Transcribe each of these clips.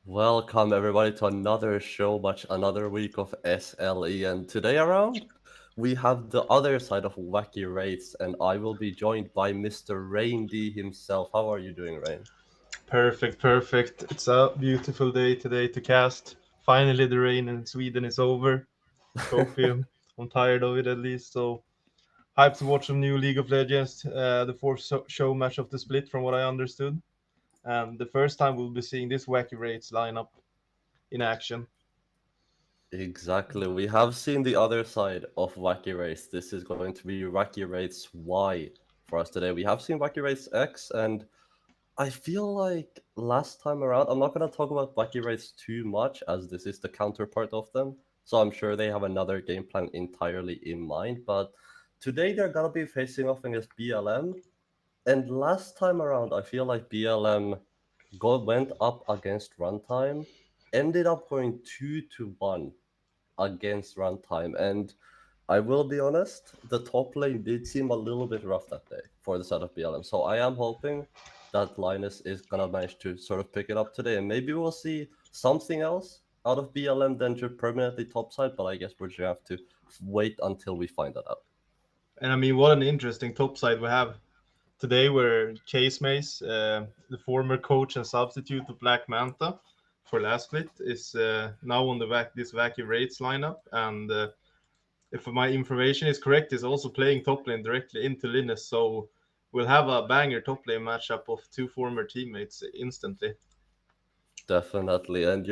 Welcome everybody to another Showmatch, another week of SLE, and today around we have the other side of Wacky Wraiths, and I will be joined by Mr. Rain D himself. How are you doing, Rain? Perfect, perfect. It's a beautiful day today to cast. Finally, the rain in Sweden is over. Copium. I'm tired of it at least. So, hyped to watch some new League of Legends. The fourth show match of the split, from what I understood. And the first time we'll be seeing this wacky rates lineup in action. Exactly. We have seen the other side of Wacky Wraiths. This is going to be Wacky Wraiths Y for us today. We have seen Wacky Wraiths X, and I feel like last time around, I'm not going to talk about Wacky Wraiths too much as this is the counterpart of them. So I'm sure they have another game plan entirely in mind. But today they're going to be facing off against BLM. And last time around, I feel like BLM went up against Runtime, ended up going 2-1 against Runtime. And I will be honest, the top lane did seem a little bit rough that day for the side of BLM. So I am hoping that Linus is gonna manage to sort of pick it up today, and maybe we'll see something else out of BLM than just permanently topside. But I guess we're just gonna have to wait until we find that out. And I mean, what an interesting top side we have today, where Chase Mace, the former coach and substitute of Black Manta for last split, is now on this wacky rates lineup. And if my information is correct, is also playing top lane directly into Linus. So we'll have a banger top lane matchup of two former teammates instantly. Definitely. And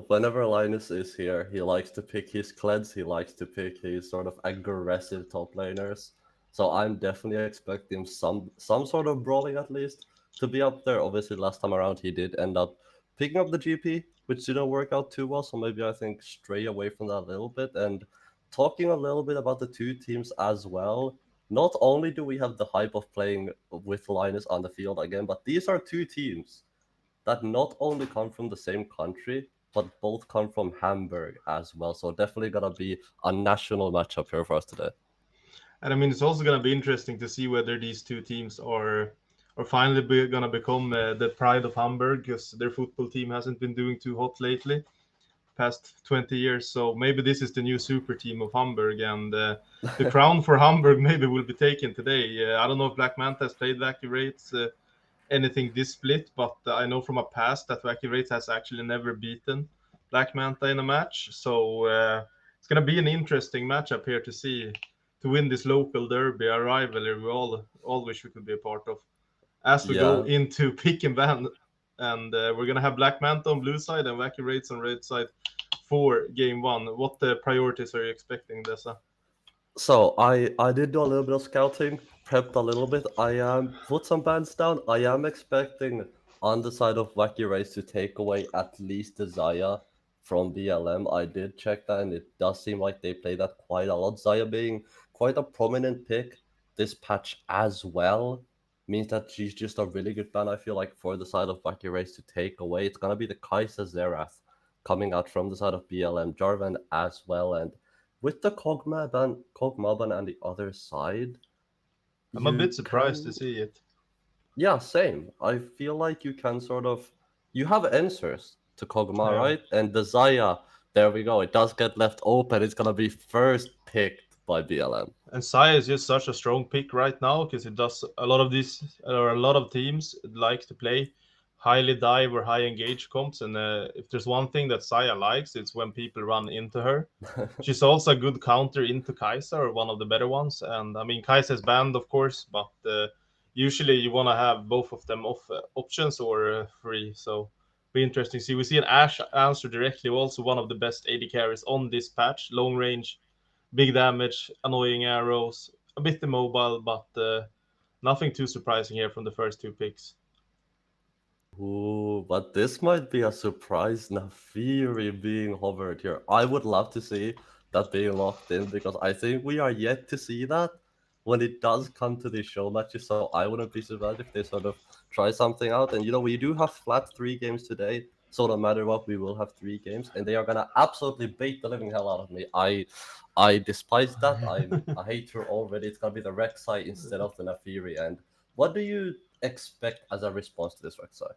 whenever Linus is here, he likes to pick his Kleds, he likes to pick his sort of aggressive top laners. So I'm definitely expecting some sort of brawling at least to be up there. Obviously last time around he did end up picking up the GP, which didn't work out too well, so maybe I think stray away from that a little bit. And talking a little bit about the two teams as well. Not only do we have the hype of playing with Linus on the field again, but these are two teams that not only come from the same country, but both come from Hamburg as well. So definitely gonna be a national matchup here for us today. And I mean, it's also going to be interesting to see whether these two teams are finally going to become the pride of Hamburg, because their football team hasn't been doing too hot lately, past 20 years. So maybe this is the new super team of Hamburg, and the crown for Hamburg maybe will be taken today. I don't know if Black Manta has played Wacky Rates anything this split, but I know from a past that Wacky Rates has actually never beaten Black Manta in a match. So it's going to be an interesting matchup here to see, to win this local derby, a rivalry we all wish we could be a part of. As we go Yeah. into pick and ban, and we're going to have Black Manta on blue side and Wacky Rates on red side for game one. What priorities are you expecting, Dessa? So I did do a little bit of scouting, prepped a little bit. I am put some bands down. I am expecting on the side of Wacky Race to take away at least the Zaya from BLM. I did check that, and it does seem like they play that quite a lot. Zaya being quite a prominent pick this patch as well means that she's just a really good ban. I feel like for the side of Wacky Race to take away, it's gonna be the Kai'Sa Xerath coming out from the side of BLM, Jarvan as well, and with the Kog'Maw on the other side, I'm a bit you surprised to can, see it. yeah, same. I feel like you can sort of, you have answers to Kog'Maw, Yeah. right? And the Zaya, there we go. It does get left open. It's gonna be first picked by BLM. And Sai is just such a strong pick right now, because it does a lot of these, or a lot of teams like to play highly dive or high engage comps. And if there's one thing that Saya likes, it's when people run into her. She's also a good counter into Kai'Sa, or one of the better ones. And I mean, Kai'Sa is banned, of course, but usually you want to have both of them off options or free. So be interesting to see. We see an Ash answer directly, also one of the best AD carries on this patch, long range, big damage, annoying arrows, a bit immobile, but nothing too surprising here from the first two picks. Ooh, but this might be a surprise Nafiri being hovered here. I would love to see that being locked in because I think we are yet to see that when it does come to these show matches. So I wouldn't be surprised if they sort of try something out. And we do have flat 3 games today. So no matter what, we will have 3 games, and they are gonna absolutely bait the living hell out of me. I despise that. I'm a hater already. It's gonna be the Rek'Sai instead of the Nafiri. And what do you expect as a response to this Rek'Sai?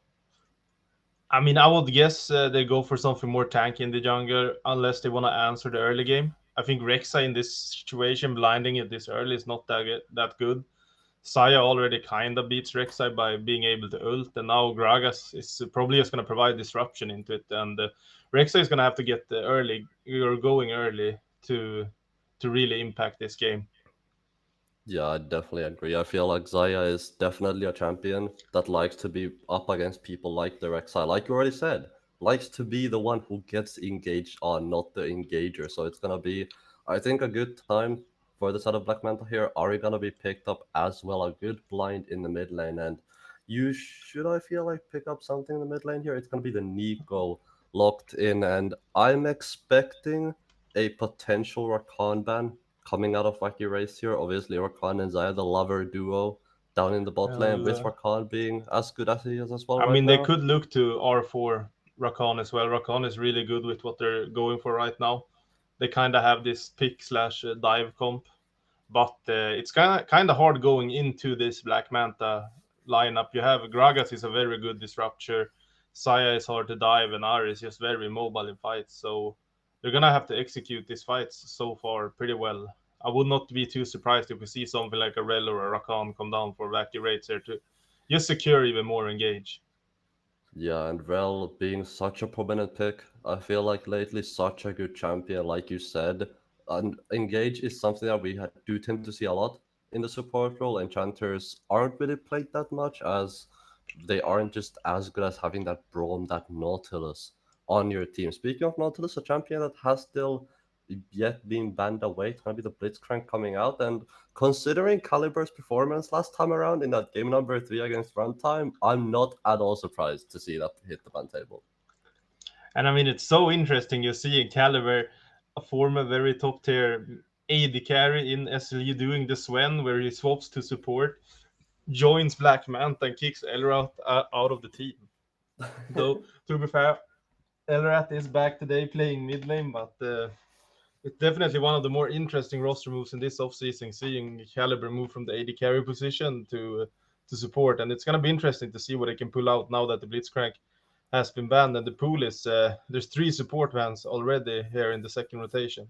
I mean, I would guess they go for something more tanky in the jungle unless they want to answer the early game. I think Rexa in this situation, blinding it this early is not that good. Saya already kind of beats Rek'Sai by being able to ult, and now Gragas is probably just going to provide disruption into it, and Rek'Sai is going to have to get early or going early to really impact this game. Yeah, I definitely agree. I feel like Zaya is definitely a champion that likes to be up against people like the Rek'Sai. Like you already said, likes to be the one who gets engaged on, not the engager. So it's gonna be, I think, a good time for the side of Black Manta here. Are you gonna be picked up as well? A good blind in the mid lane, and you should, I feel like, pick up something in the mid lane here. It's gonna be the Nico locked in, and I'm expecting a potential Rakan ban coming out of Wacky Race here. Obviously, Rakan and Zaya, the lover duo down in the bot lane, Well, with Rakan being as good as he is as well I right mean, they now. could look to R4 Rakan as well. Rakan is really good with what they're going for right now. They kind of have this pick slash dive comp, but it's kind of hard going into this Black Manta lineup. You have Gragas is a very good disruptor, Saya is hard to dive, and Ari is just very mobile in fights. So they're gonna have to execute these fights so far pretty well. I would not be too surprised if we see something like a Rel or a Rakan come down for Wacky rates here to just secure even more engage. Yeah, and Rel being such a prominent pick, I feel like lately such a good champion, like you said. And Engage is something that do tend to see a lot in the support role. Enchanters aren't really played that much as they aren't just as good as having that Braum, that Nautilus on your team. Speaking of Nautilus, a champion that has still yet been banned away, it's gonna be the Blitzcrank coming out. And considering Caliber's performance last time around in that game number 3 against Runtime, I'm not at all surprised to see that hit the ban table. And I mean, it's so interesting you see in Caliber a former very top tier AD carry in SLE doing the Swen where he swaps to support, joins Black Manta and kicks Elrat out of the team. Though, to be fair, Elrat is back today playing mid lane, but it's definitely one of the more interesting roster moves in this offseason, seeing Caliber move from the AD carry position to support. And it's going to be interesting to see what they can pull out now that the Blitzcrank has been banned. And the pool is there's 3 support bans already here in the second rotation.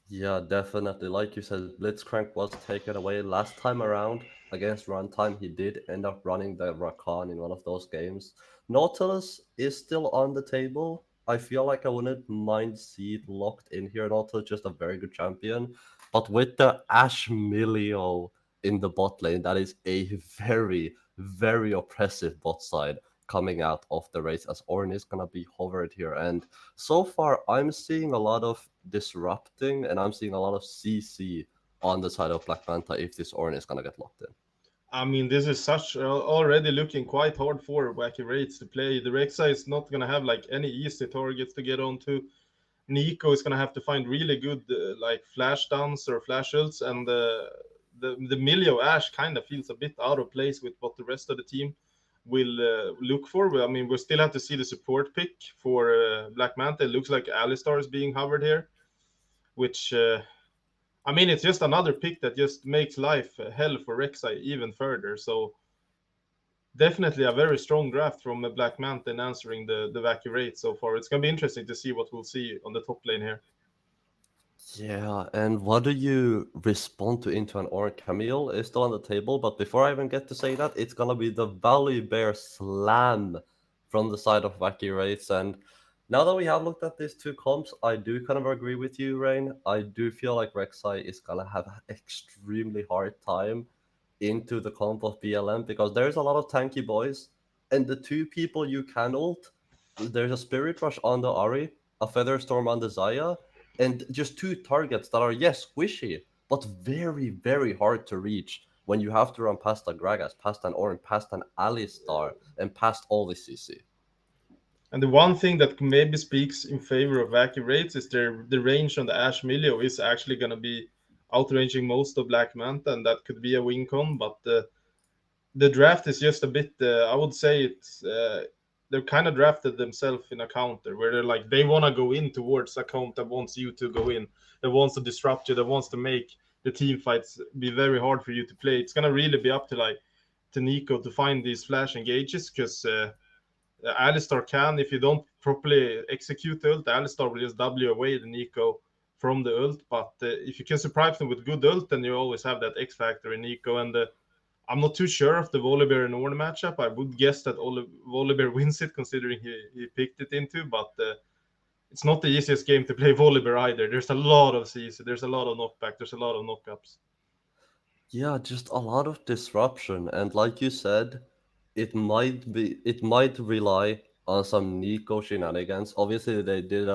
Yeah, definitely. Like you said, Blitzcrank was taken away last time around against Runtime. He did end up running the Rakan in one of those games. Nautilus is still on the table. I feel like I wouldn't mind see it locked in here. Nautilus just a very good champion. But with the Ash Milio in the bot lane, that is a very, very oppressive bot side coming out of the race as Ornn is gonna be hovered here. And so far, I'm seeing a lot of disrupting and I'm seeing a lot of CC on the side of Black Manta if this Ornn is gonna get locked in. I mean, this is such already looking quite hard for Wacky Rates to play. The Rexa is not going to have like any easy targets to get onto. Nico is going to have to find really good like flash downs or flash ults, and the Milio Ash kind of feels a bit out of place with what the rest of the team will look for. I mean, we still have to see the support pick for Black Manta. It looks like Alistar is being hovered here, which I mean, it's just another pick that just makes life hell for Rek'Sai even further. So definitely a very strong draft from Black Manta in answering the Wacky rate so far. It's going to be interesting to see what we'll see on the top lane here. Yeah, and what do you respond to into an Ornn? Camille is still on the table, but before I even get to say that, it's gonna be the Valley Bear Slam from the side of Wacky Wraiths. And now that we have looked at these two comps, I do kind of agree with you, Rain. I do feel like Rek'Sai is gonna have an extremely hard time into the comp of BLM because there's a lot of tanky boys, and the two people you can ult, there's a Spirit Rush on the Ari, a Feather Storm on the Zaya, and just two targets that are, yes, squishy, but very, very hard to reach when you have to run past a Gragas, past an Ornn, past an Alistar, and past all the CC. And the one thing that maybe speaks in favor of Wacky rates is the range on the Ash Milio is actually going to be outranging most of Black Manta, and that could be a win con. But the draft is just a bit. I would say it's they've kind of drafted themselves in a counter where they're like they want to go in towards a count that wants you to go in, that wants to disrupt you, that wants to make the team fights be very hard for you to play. It's gonna really be up to like to Nico to find these flash engages because Alistar can, if you don't properly execute the ult, Alistar will just W away the Nico from the ult. But if you can surprise them with good ult, then you always have that X factor in Nico. And I'm not too sure of the Volibear and Ornn matchup. I would guess that Volibear wins it, considering he picked it into. But it's not the easiest game to play Volibear either. There's a lot of CC, there's a lot of knockback, there's a lot of knockups. Yeah, just a lot of disruption, and like you said, it might rely on some Nico shenanigans. Obviously, they did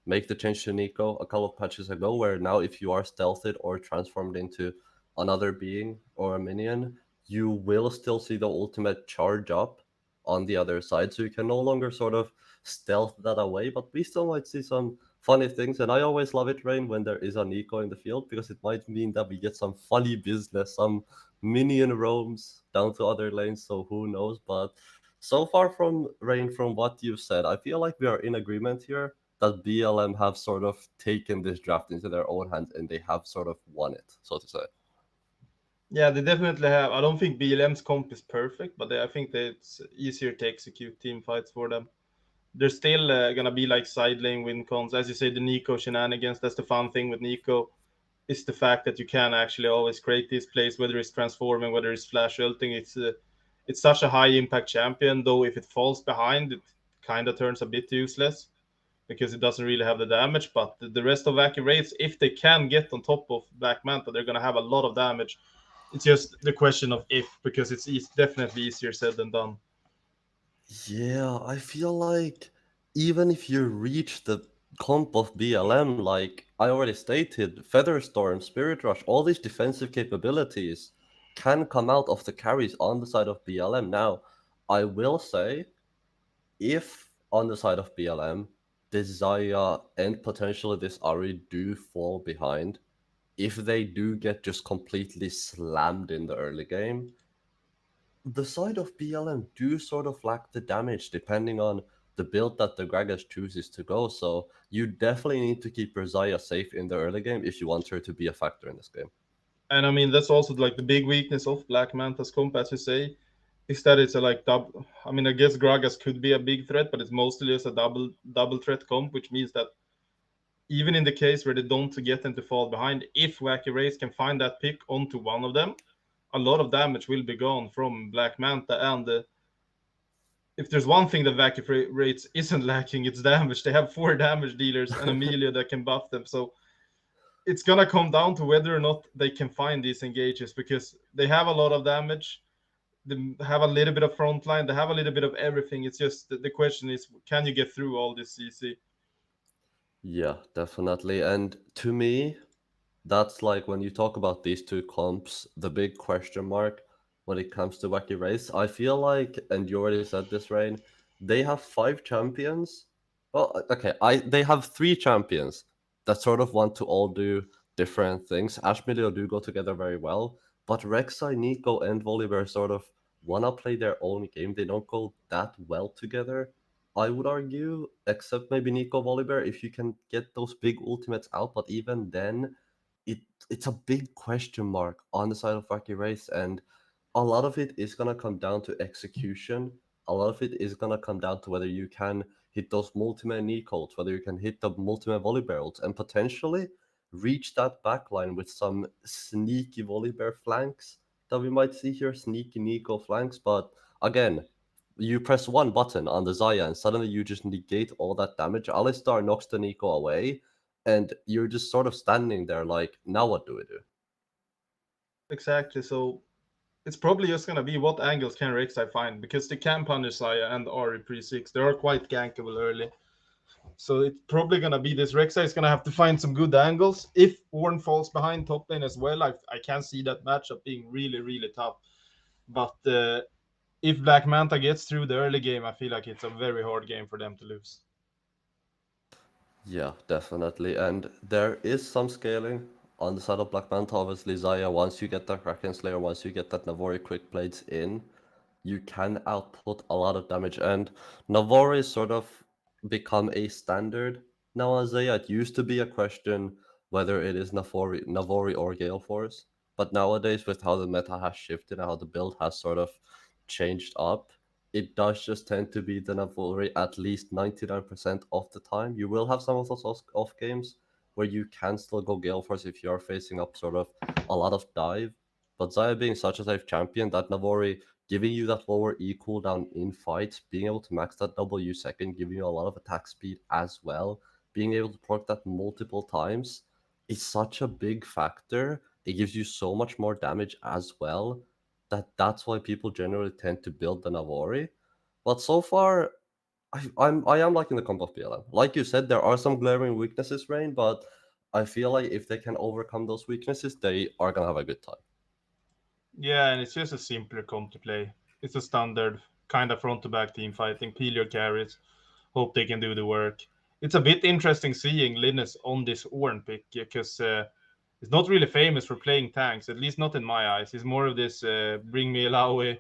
make the change to Nico a couple of patches ago, where now if you are stealthed or transformed into another being or a minion, you will still see the ultimate charge up on the other side, so you can no longer sort of stealth that away. But we still might see some funny things, and I always love it, Rain, when there is a Nico in the field, because it might mean that we get some funny business, some minion roams down to other lanes, so who knows. But so far from Rain, from what you've said, I feel like we are in agreement here that BLM have sort of taken this draft into their own hands and they have sort of won it, so to say. Yeah, they definitely have. I don't think BLM's comp is perfect, but I think that it's easier to execute team fights for them. There's still gonna be like side lane win cons, as you say, the Nico shenanigans. That's the fun thing with Nico, is the fact that you can actually always create these plays, whether it's transforming, whether it's flash ulting. It's such a high impact champion, though if it falls behind, it kind of turns a bit useless because it doesn't really have the damage. But the rest of Wacky Wraiths, if they can get on top of Black Manta, they're gonna have a lot of damage. It's just the question of if, because it's definitely easier said than done. Yeah, I feel like even if you reach the comp of BLM, like I already stated, Featherstorm, Spirit Rush, all these defensive capabilities can come out of the carries on the side of BLM. Now, I will say, if on the side of BLM, this Zaya and potentially this Ari do fall behind, if they do get just completely slammed in the early game, the side of BLM do sort of lack the damage depending on the build that the Gragas chooses to go. So you definitely need to keep your Zaya safe in the early game if you want her to be a factor in this game. And I mean, that's also like the big weakness of Black Manta's comp, as you say, is that it's a like double. I mean, I guess Gragas could be a big threat, but it's mostly just a double threat comp, which means that even in the case where they don't get them to fall behind, if Wacky Race can find that pick onto one of them, a lot of damage will be gone from Black Manta. And if there's one thing that Wacky Race isn't lacking, it's damage. They have 4 damage dealers and Amelia that can buff them. So it's gonna come down to whether or not they can find these engages, because they have a lot of damage. They have a little bit of frontline. They have a little bit of everything. It's just the question is, can you get through all this CC? Yeah, definitely. And to me, that's like when you talk about these two comps, the big question mark when it comes to Wacky Race. I feel like, and you already said this, Rain, they have 5 champions. Well, okay, they have 3 champions that sort of want to all do different things. Ashmilio do go together very well, but Rek'Sai, Nico, and Volibear sort of wanna play their own game. They don't go that well together, I would argue, except maybe Nico Volibear, if you can get those big ultimates out. But even then, it it's a big question mark on the side of Wacky Race, and a lot of it is gonna come down to execution. A lot of it is gonna come down to whether you can hit those multi-man knee codes, whether you can hit the multi-man volley barrels, and potentially reach that backline with some sneaky volley bear flanks that we might see here, sneaky Nico flanks. But again, you press one button on the Zaya and suddenly you just negate all that damage. Alistar knocks the Nico away, and you're just sort of standing there like, now what do we do? Exactly. So it's probably just gonna be what angles can Rek'Sai find, because they can punish Saya and Ari pre-6. They are quite gankable early. So it's probably gonna be this. Rek'Sai is gonna have to find some good angles. If Ornn falls behind top lane as well, I can see that matchup being really, really tough. But if Black Manta gets through the early game, I feel like it's a very hard game for them to lose. Yeah, definitely. And there is some scaling on the side of Black Manta. Obviously, Zaya, once you get that Kraken Slayer, once you get that Navori Quick Blades in, you can output a lot of damage. And Navori sort of become a standard now on Zaya. It used to be a question whether it is Navori or Gale Force. But nowadays, with how the meta has shifted and how the build has sort of changed up, it does just tend to be the Navori at least 99% of the time. You will have some of those off games where you can still go Gale Force if you're facing up sort of a lot of dive. But Zaya being such a safe champion, that Navori giving you that lower E cooldown in fights, being able to max that W second, giving you a lot of attack speed as well, being able to proc that multiple times is such a big factor. It gives you so much more damage as well that's why people generally tend to build the Navori. But so far, I am liking the comp of BLM. Like you said, there are some glaring weaknesses, Rain, but I feel like if they can overcome those weaknesses, they are gonna have a good time. Yeah, and it's just a simpler comp to play. It's a standard kind of front to back team fighting. Peel your carries, hope they can do the work. It's a bit interesting seeing Linus on this Ornn pick because he's not really famous for playing tanks, at least not in my eyes. He's more of this bring me Alawi,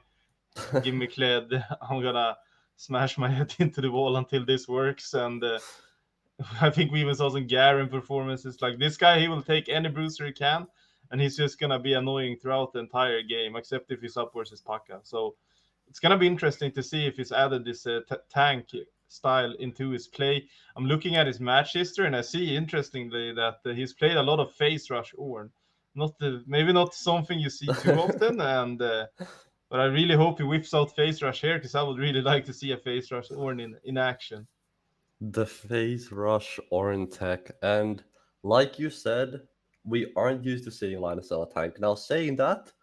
give me Kled, I'm gonna smash my head into the wall until this works. And I think we even saw some Garen performances. Like this guy, he will take any bruiser he can, and he's just gonna be annoying throughout the entire game, except if he's up versus Paka. So it's gonna be interesting to see if he's added this tank style into his play. I'm looking at his match history, and I see interestingly that he's played a lot of face rush Ornn. Not maybe not something you see too often, and but I really hope he whips out face rush here because I would really like to see a face rush Ornn in action. The phase rush Orin tech, and like you said, we aren't used to seeing Linus sell a tank. Now, saying that,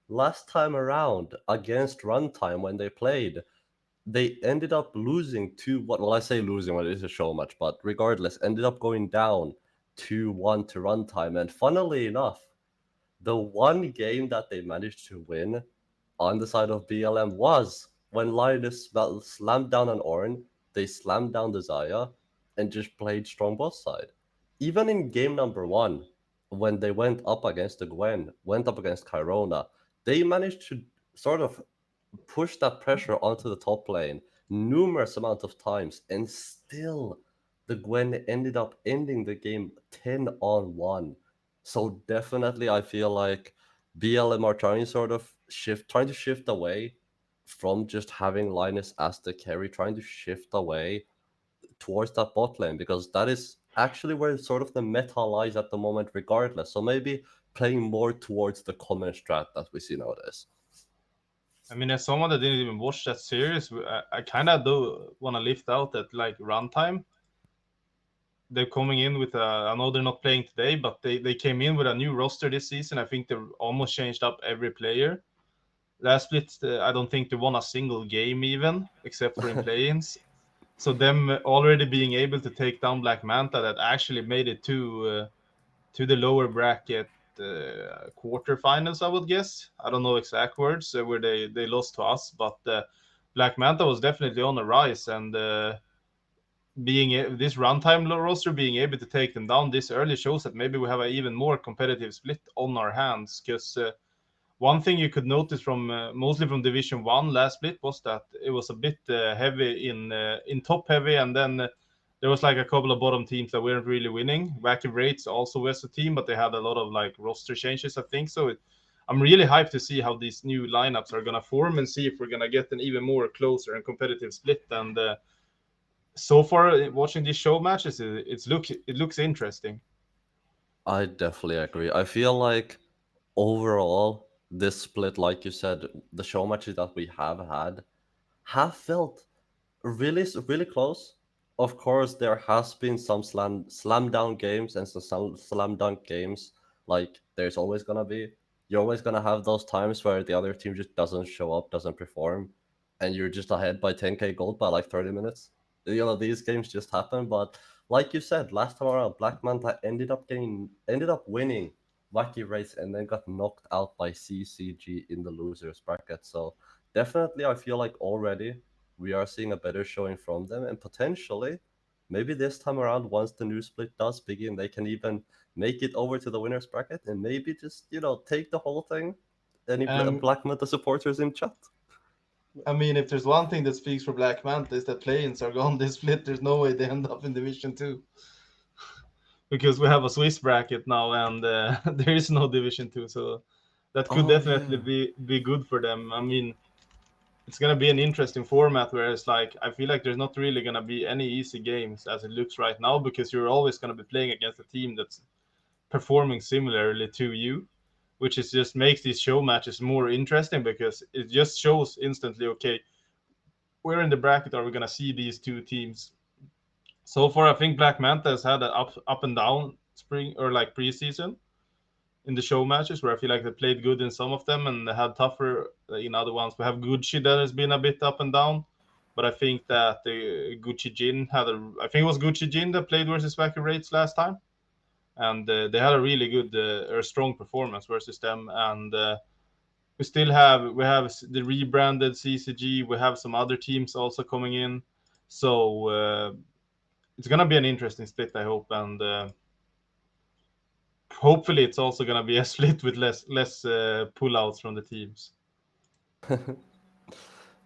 last time around against Runtime when they played, they ended up losing 2-1. Well, I say losing when it is a show match, but regardless, ended up going down 2-1 to Runtime. And funnily enough, the one game that they managed to win on the side of BLM was when Linus slammed down an Ornn, they slammed down the Zaya, and just played strong both side. Even in game number one, when they went up against the Gwen, went up against Kyrona, they managed to sort of push that pressure onto the top lane numerous amount of times, and still the Gwen ended up ending the game 10-on-1. So definitely I feel like BLM are trying to shift away from just having Linus as the carry, trying to shift away towards that bot lane, because that is actually where sort of the meta lies at the moment regardless. So maybe playing more towards the common strat that we see nowadays. I mean, as someone that didn't even watch that series, I kind of do want to lift out that like runtime. They're coming in with I know they're not playing today, but they came in with a new roster this season. I think they've almost changed up every player. Last split, I don't think they won a single game even, except for in play-ins. So them already being able to take down Black Manta, that actually made it to the lower bracket quarterfinals, I would guess. I don't know exact words where they lost to us, but Black Manta was definitely on the rise, and being this runtime roster being able to take them down this early shows that maybe we have an even more competitive split on our hands. Because one thing you could notice from mostly from Division One last split was that it was a bit heavy in top heavy, and then there was like a couple of bottom teams that weren't really winning. Wacky Wraiths also was a team, but they had a lot of like roster changes, I think. So I'm really hyped to see how these new lineups are gonna form and see if we're gonna get an even more closer and competitive split. And so far, watching these show matches, it looks interesting. I definitely agree. I feel like overall, this split, like you said, the show matches that we have had have felt really close. Of course, there has been some slam down games and some slam dunk games. Like there's always gonna be. You're always gonna have those times where the other team just doesn't show up, doesn't perform, and you're just ahead by 10k gold by like 30 minutes. These games just happen. But like you said, last time around, Black Manta ended up winning Wacky Race and then got knocked out by CCG in the losers bracket. So definitely, I feel like already we are seeing a better showing from them, and potentially, maybe this time around, once the new split does begin, they can even make it over to the winners bracket and maybe just take the whole thing. Any Um, Black Manta supporters in chat? I mean, if there's one thing that speaks for Black Manta is that play-ins are gone this split. There's no way they end up in Division Two because we have a Swiss bracket now, and there is no Division Two, so that could Oh definitely yeah. be good for them. I mean, it's gonna be an interesting format where it's like I feel like there's not really gonna be any easy games as it looks right now because you're always gonna be playing against a team that's performing similarly to you, which is just makes these show matches more interesting because it just shows instantly, okay, where in the bracket are we gonna see these two teams? So far, I think Black Manta has had an up and down spring or like preseason in the show matches where I feel like they played good in some of them and they had tougher in other ones. We have Gucci that has been a bit up and down, but I think that the Gucci Jin had I think it was Gucci Jin that played versus Wacky Wraiths last time, and they had a really good or strong performance versus them. And we have the rebranded CCG. We have some other teams also coming in, so it's gonna be an interesting split, I hope, and hopefully it's also gonna be a split with less pullouts from the teams.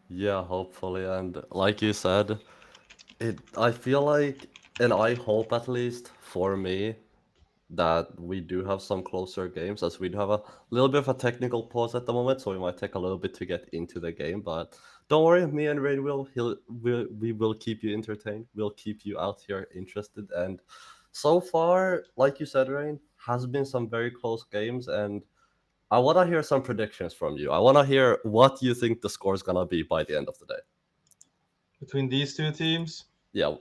Yeah, hopefully. And like you said, I feel like, and I hope at least for me, that we do have some closer games, as we do have a little bit of a technical pause at the moment, so we might take a little bit to get into the game. But don't worry, me and Rain we will keep you entertained. We'll keep you out here interested. And so far, like you said, Rain, has been some very close games, and I want to hear some predictions from you. I want to hear what you think the score is gonna be by the end of the day. Between these two teams, Yeah,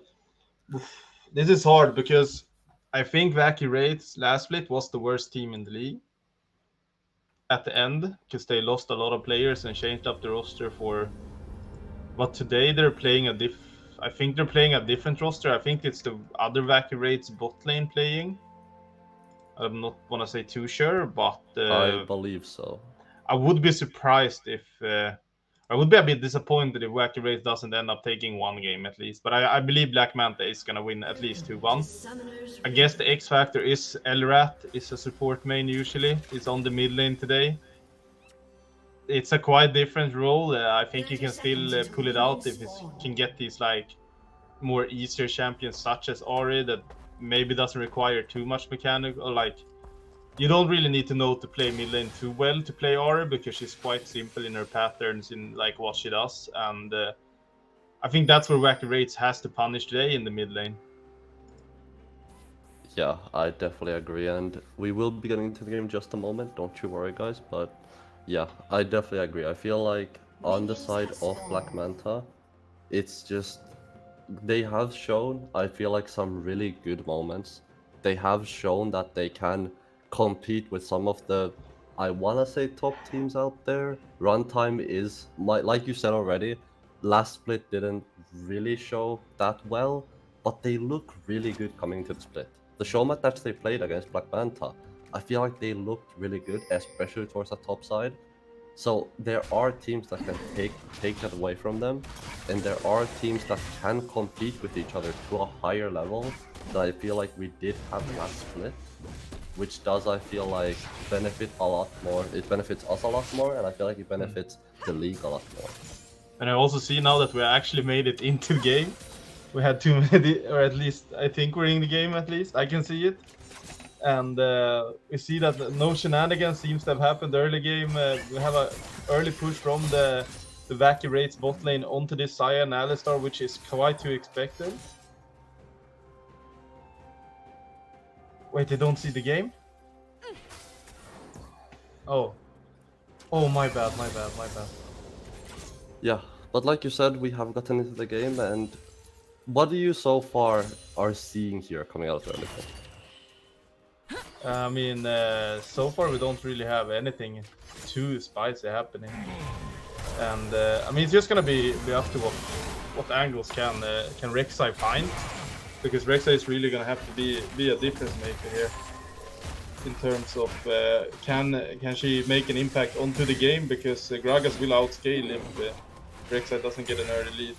this is hard because I think Wacky Wraiths last split was the worst team in the league at the end because they lost a lot of players and changed up the roster for. But today they're playing I think they're playing a different roster. I think it's the other Wacky Wraiths bot lane playing. I'm not wanna say too sure, but I believe so. I would be surprised if. I would be a bit disappointed if Wacky Wraith doesn't end up taking one game at least. But I believe Black Manta is gonna win at least 2-1. I guess the X factor is Elrat, is a support main usually. It's on the mid lane today. It's a quite different role. I think he can still pull it out if he can get these like more easier champions such as Ori that maybe doesn't require too much mechanic or like you don't really need to know to play mid lane too well to play Ori because she's quite simple in her patterns in like what she does, and I think that's where Wacky Wraiths has to punish today in the mid lane. Yeah, I definitely agree, and we will be getting into the game in just a moment. Don't you worry, guys. But yeah, I definitely agree. I feel like on the side of Black Manta, it's just they have shown, I feel like, some really good moments. They have shown that they can compete with some of the, I want to say, top teams out there. Runtime is, like you said already, last split didn't really show that well, but they look really good coming into the split. The Showmatch that they played against Black Manta, I feel like they looked really good, especially towards the top side. So there are teams that can take that away from them, and there are teams that can compete with each other to a higher level that I feel like we did have last split, which does, I feel like, benefit a lot more. It benefits us a lot more, and I feel like it benefits the league a lot more. And I also see now that we actually made it into the game. We had too many, or at least I think we're in the game. At least I can see it. And we see that no shenanigans seems to have happened early game. We have a early push from the Wacky Wraiths bot lane onto this Xayah and Alistar, which is quite to expected. Wait, they don't see the game? Oh. Oh, my bad. Yeah, but like you said, we have gotten into the game, and what do you so far are seeing here coming out of early game? I mean, so far we don't really have anything too spicy happening, and I mean it's just gonna be up to what angles can Rek'Sai find, because Rek'Sai is really gonna have to be a difference maker here in terms of can she make an impact onto the game, because Gragas will outscale if Rek'Sai doesn't get an early lead.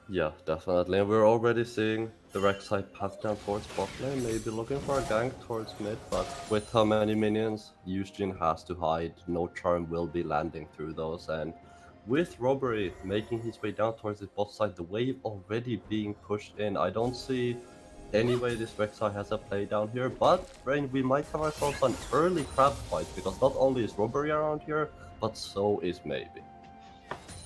Yeah, definitely. And we're already seeing the Rek'Sai path down towards bot lane, maybe looking for a gank towards mid, but with how many minions, Yusjin has to hide. No charm will be landing through those, and with Robbery making his way down towards the bot side, the wave already being pushed in, I don't see any way this Rek'Sai has a play down here, but Rain, we might have ourselves an early crab fight, because not only is Robbery around here, but so is Maybe.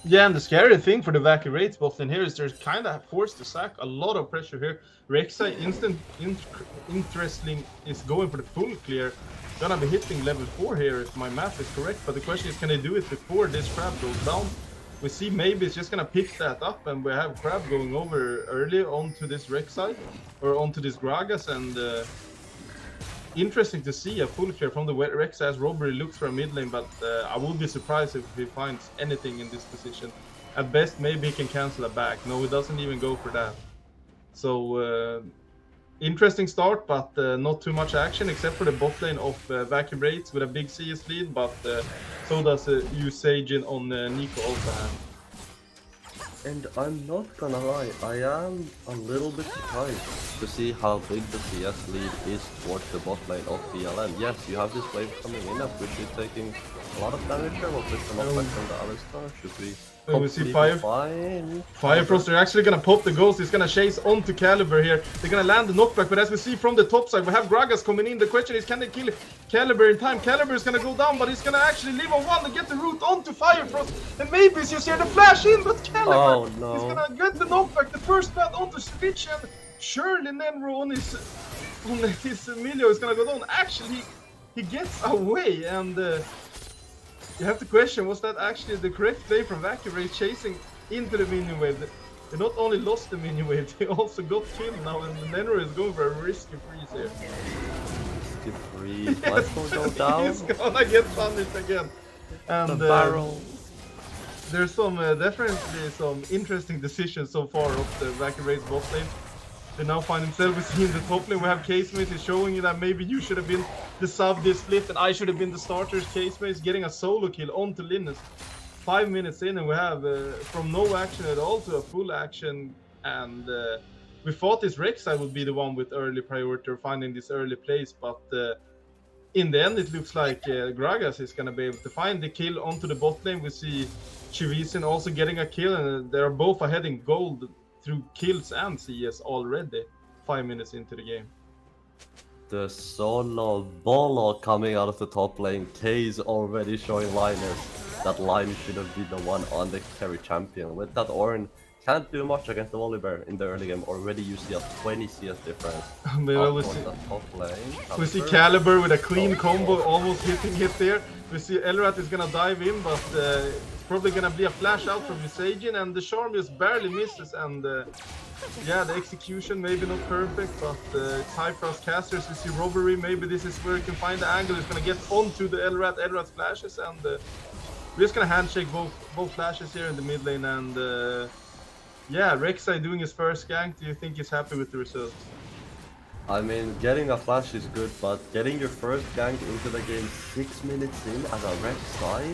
Yeah, and the scary thing for the Wacky Wraiths bot lane here is they're kind of forced to sack a lot of pressure here. Rek'Sai interesting is going for the full clear. Gonna be hitting level 4 here if my math is correct, but the question is, can they do it before this crab goes down? We see maybe it's just gonna pick that up, and we have crab going over early onto this Rek'Sai or onto this Gragas, and interesting to see a full clear from the Rex as Robbery looks for a mid lane, but I would be surprised if he finds anything in this position. At best, maybe he can cancel a back. No, he doesn't even go for that. So, interesting start, but not too much action except for the bot lane of Vacuum Wraiths with a big CS lead, but so does Usagin on Nico also hand. And I'm not gonna lie, I am a little bit surprised to see how big the CS lead is towards the bot lane of BLN. Yes, you have this wave coming in, as which is taking a lot of damage here, but with the knockback from the Alistar, should be we see fine. Fire Frost, they're actually gonna pop the ghost. He's gonna chase onto Caliber here. They're gonna land the knockback, but as we see from the top side, we have Gragas coming in. The question is, can they kill Caliber in time? Caliber is gonna go down, but he's gonna actually live on one and get the root onto Fire Frost. And maybe it's just here to flash in, but Caliber is gonna get the knockback. The first blood onto Switch, and surely Nenro on his Emilio is gonna go down. Actually, he gets away, and you have to question, was that actually the correct play from Wacky Wraiths chasing into the minion wave? They not only lost the minion wave, they also got killed now, and Nenro is going for a risky freeze here. Risky freeze, life will go down. He's gonna get punished again. And the barrel. There's some definitely some interesting decisions so far of the Wacky Wraiths bot lane. They now find themselves in the top lane. We have Casemate is showing you that maybe you should have been the sub this split and I should have been the starters. Casemate is getting a solo kill onto Linus. 5 minutes in, and we have from no action at all to a full action. And we thought this Rek'Sai would be the one with early priority or finding this early place, but in the end it looks like Gragas is going to be able to find the kill onto the bot lane. We see Chivisin also getting a kill, and they're both ahead in gold through kills and CS already 5 minutes into the game. The solo Bolo coming out of the top lane. K's already showing Linus that Line should have been the one on the carry champion. With that, Orin can't do much against the Volibear in the early game. Already you see a 20 CS difference. We see Caliber with a clean combo, almost hitting it there. We see Elrat is gonna dive in, but it's probably gonna be a flash out from Usagin, and the charm just barely misses, and yeah, the execution maybe not perfect, but it's high for us casters. We see Robbery, maybe this is where you can find the angle. It's gonna get onto the Elrat's flashes, and we're just gonna handshake both flashes here in the mid lane, and yeah, Rek'Sai doing his first gank. Do you think he's happy with the results? I mean, getting a flash is good, but getting your first gank into the game 6 minutes in as a Rek'Sai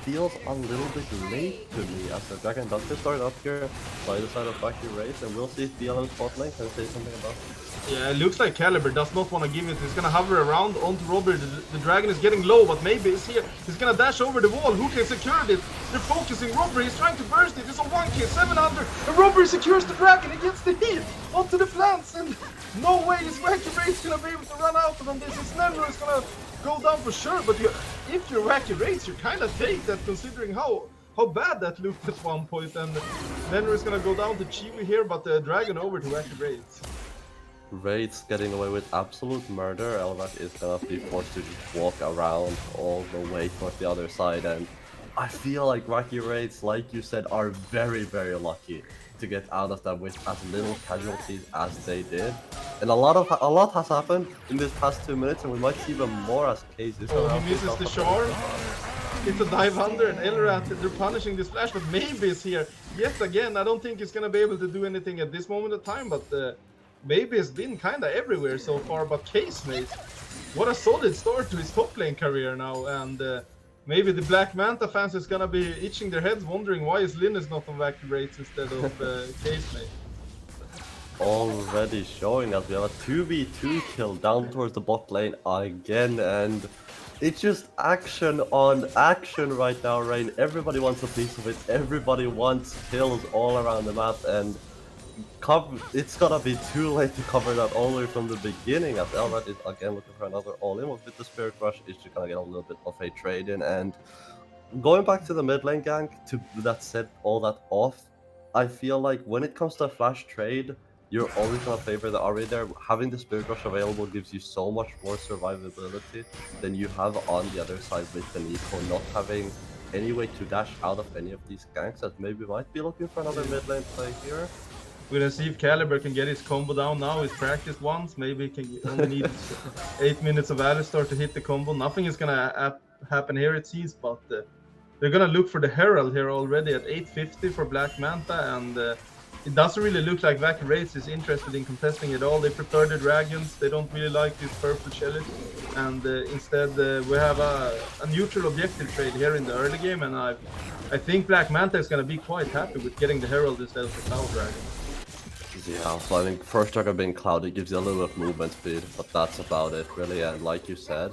feels a little bit late to me, as the Dragon Doctor started up here by the side of Wacky Wraiths, and we'll see if BLM spot lane can say something about it. Yeah, it looks like Caliber does not want to give it. He's gonna hover around onto Robert. The dragon is getting low, but maybe he's here. He's gonna dash over the wall. Who can secure it? They're focusing Robert. He's trying to burst it. It's a 1k, 700. And Robert secures the dragon. He gets the heal onto the flanks. And no way is Wacky Wraiths gonna be able to run out from this. It's never is gonna go down for sure. But if you're Wacky Wraiths, you kind of take that, considering how bad that looked at one point. And Nenro is gonna go down to Chiwi here, but the dragon over to Wacky Wraiths. Wraiths getting away with absolute murder. Elrat is gonna be forced to just walk around all the way towards the other side, and I feel like Wacky Wraiths, like you said, are very, very lucky to get out of that with as little casualties as they did. And a lot has happened in this past 2 minutes, and we might see even more as cases. Oh, he misses the charm. It's a dive under, and Elrat, they're punishing this flash, but maybe it's here yet again. I don't think he's gonna be able to do anything at this moment of time, but maybe it's been kind of everywhere so far. But Casemate, what a solid start to his top lane career now, and maybe the Black Manta fans is gonna be itching their heads wondering why is Linus not on Wacky Wraiths instead of Casemate. Already showing that we have a 2v2 kill down towards the bot lane again, and it's just action on action right now, Rain. Everybody wants a piece of it, everybody wants kills all around the map, and it's gonna be too late to cover that all the way from the beginning, as Elrat is again looking for another all-in. With the Spirit Rush, is just gonna get a little bit of a trade in, and going back to the mid lane gank to that set all that off, I feel like when it comes to a flash trade, you're always gonna favor the Ari there. Having the Spirit Rush available gives you so much more survivability than you have on the other side with the Nico not having any way to dash out of any of these ganks that maybe might be looking for another mid lane play here. We're gonna see if Caliber can get his combo down now. He's practiced once. Maybe he can only need 8 minutes of Alistar to hit the combo. Nothing is gonna happen here, it seems, but they're gonna look for the Herald here already at 850 for Black Manta, and it doesn't really look like Wacky Wraiths is interested in contesting at all. They prefer the Dragons. They don't really like this purple Shelly, and instead we have a neutral objective trade here in the early game, and I think Black Manta is gonna be quite happy with getting the Herald instead of the Cloud Dragon. Yeah, so I think first Dragon being clouded gives you a little bit of movement speed, but that's about it really. And like you said,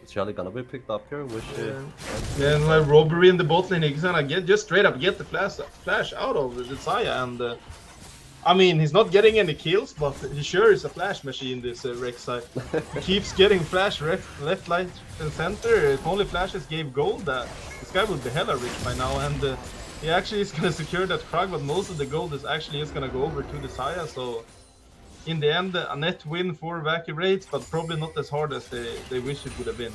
Shelly gonna be picked up here. Yeah, and like robbery in the bot lane, he's gonna just straight up get the flash out of the Saya, and I mean he's not getting any kills, but he sure is a flash machine. This Rek'Sai he keeps getting flash left, right, and center. If only flashes gave gold, this guy would be hella rich by now, and. He actually is gonna secure that Krag, but most of the gold is actually gonna go over to the Saya, so in the end a net win for Wacky Wraiths, but probably not as hard as they wish it would have been.